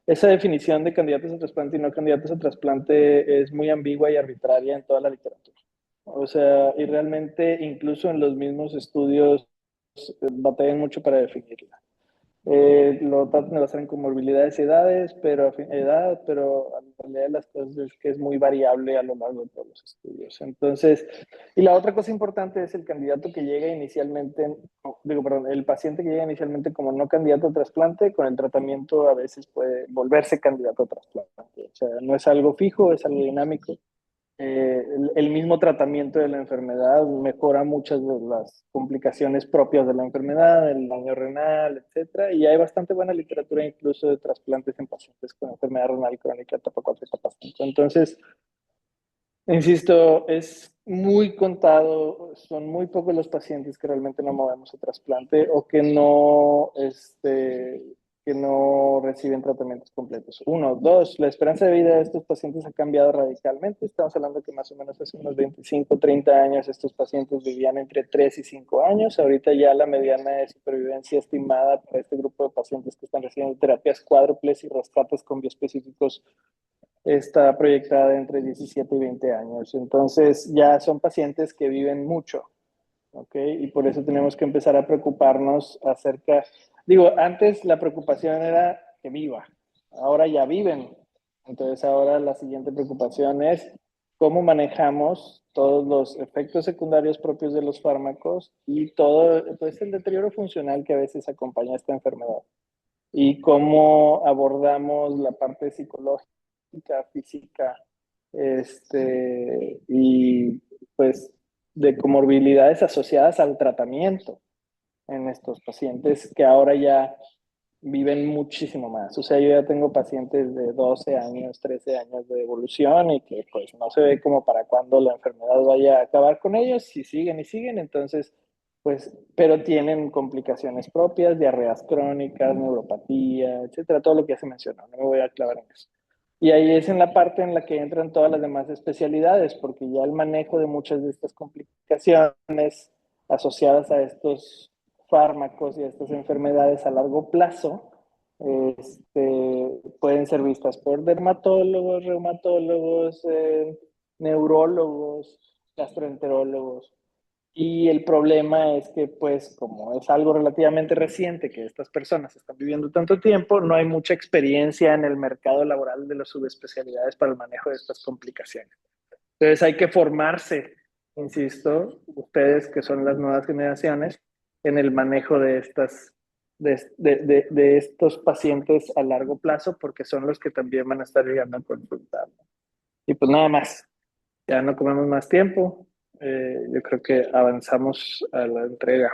Esa definición de candidatos a trasplante y no candidatos a trasplante es muy ambigua y arbitraria en toda la literatura. O sea, y realmente incluso en los mismos estudios batallan mucho para definirla. Lo tratan de basar en comorbilidades y edades, pero la realidad de las cosas es que es muy variable a lo largo de todos los estudios. Entonces, y la otra cosa importante es el candidato que llega inicialmente, digo, perdón, el paciente que llega inicialmente como no candidato a trasplante, con el tratamiento a veces puede volverse candidato a trasplante. O sea, no es algo fijo, es algo dinámico. El mismo tratamiento de la enfermedad mejora muchas de las complicaciones propias de la enfermedad, el daño renal, etcétera, y hay bastante buena literatura incluso de trasplantes en pacientes con enfermedad renal crónica etapa 4 y etapa 5. Entonces, insisto, es muy contado, son muy pocos los pacientes que realmente no movemos a trasplante o que no reciben tratamientos completos. Uno, dos, la esperanza de vida de estos pacientes ha cambiado radicalmente. Estamos hablando que más o menos hace unos 25, 30 años estos pacientes vivían entre 3 y 5 años. Ahorita ya la mediana de supervivencia estimada para este grupo de pacientes que están recibiendo terapias cuádruples y rescates con bioespecíficos está proyectada entre 17 y 20 años. Entonces ya son pacientes que viven mucho, ¿ok? Y por eso tenemos que empezar a preocuparnos acerca, digo, antes la preocupación era que viva, ahora ya viven. Entonces ahora la siguiente preocupación es cómo manejamos todos los efectos secundarios propios de los fármacos y todo pues, el deterioro funcional que a veces acompaña a esta enfermedad y cómo abordamos la parte psicológica, física, y pues de comorbilidades asociadas al tratamiento en estos pacientes que ahora ya viven muchísimo más. O sea, yo ya tengo pacientes de 12 años, 13 años de evolución y que pues no se ve como para cuándo la enfermedad vaya a acabar con ellos, si siguen y siguen, entonces pues, pero tienen complicaciones propias, diarreas crónicas, neuropatía, etcétera, todo lo que ya se mencionó, no me voy a clavar en eso. Y ahí es en la parte en la que entran todas las demás especialidades, porque ya el manejo de muchas de estas complicaciones asociadas a estos fármacos y a estas enfermedades a largo plazo, pueden ser vistas por dermatólogos, reumatólogos, neurólogos, gastroenterólogos. Y el problema es que, pues, como es algo relativamente reciente que estas personas están viviendo tanto tiempo, no hay mucha experiencia en el mercado laboral de las subespecialidades para el manejo de estas complicaciones. Entonces hay que formarse, insisto, ustedes que son las nuevas generaciones, en el manejo de de estos pacientes a largo plazo, porque son los que también van a estar llegando a consultar. Y pues nada más, ya no comemos más tiempo. Yo creo que avanzamos a la entrega.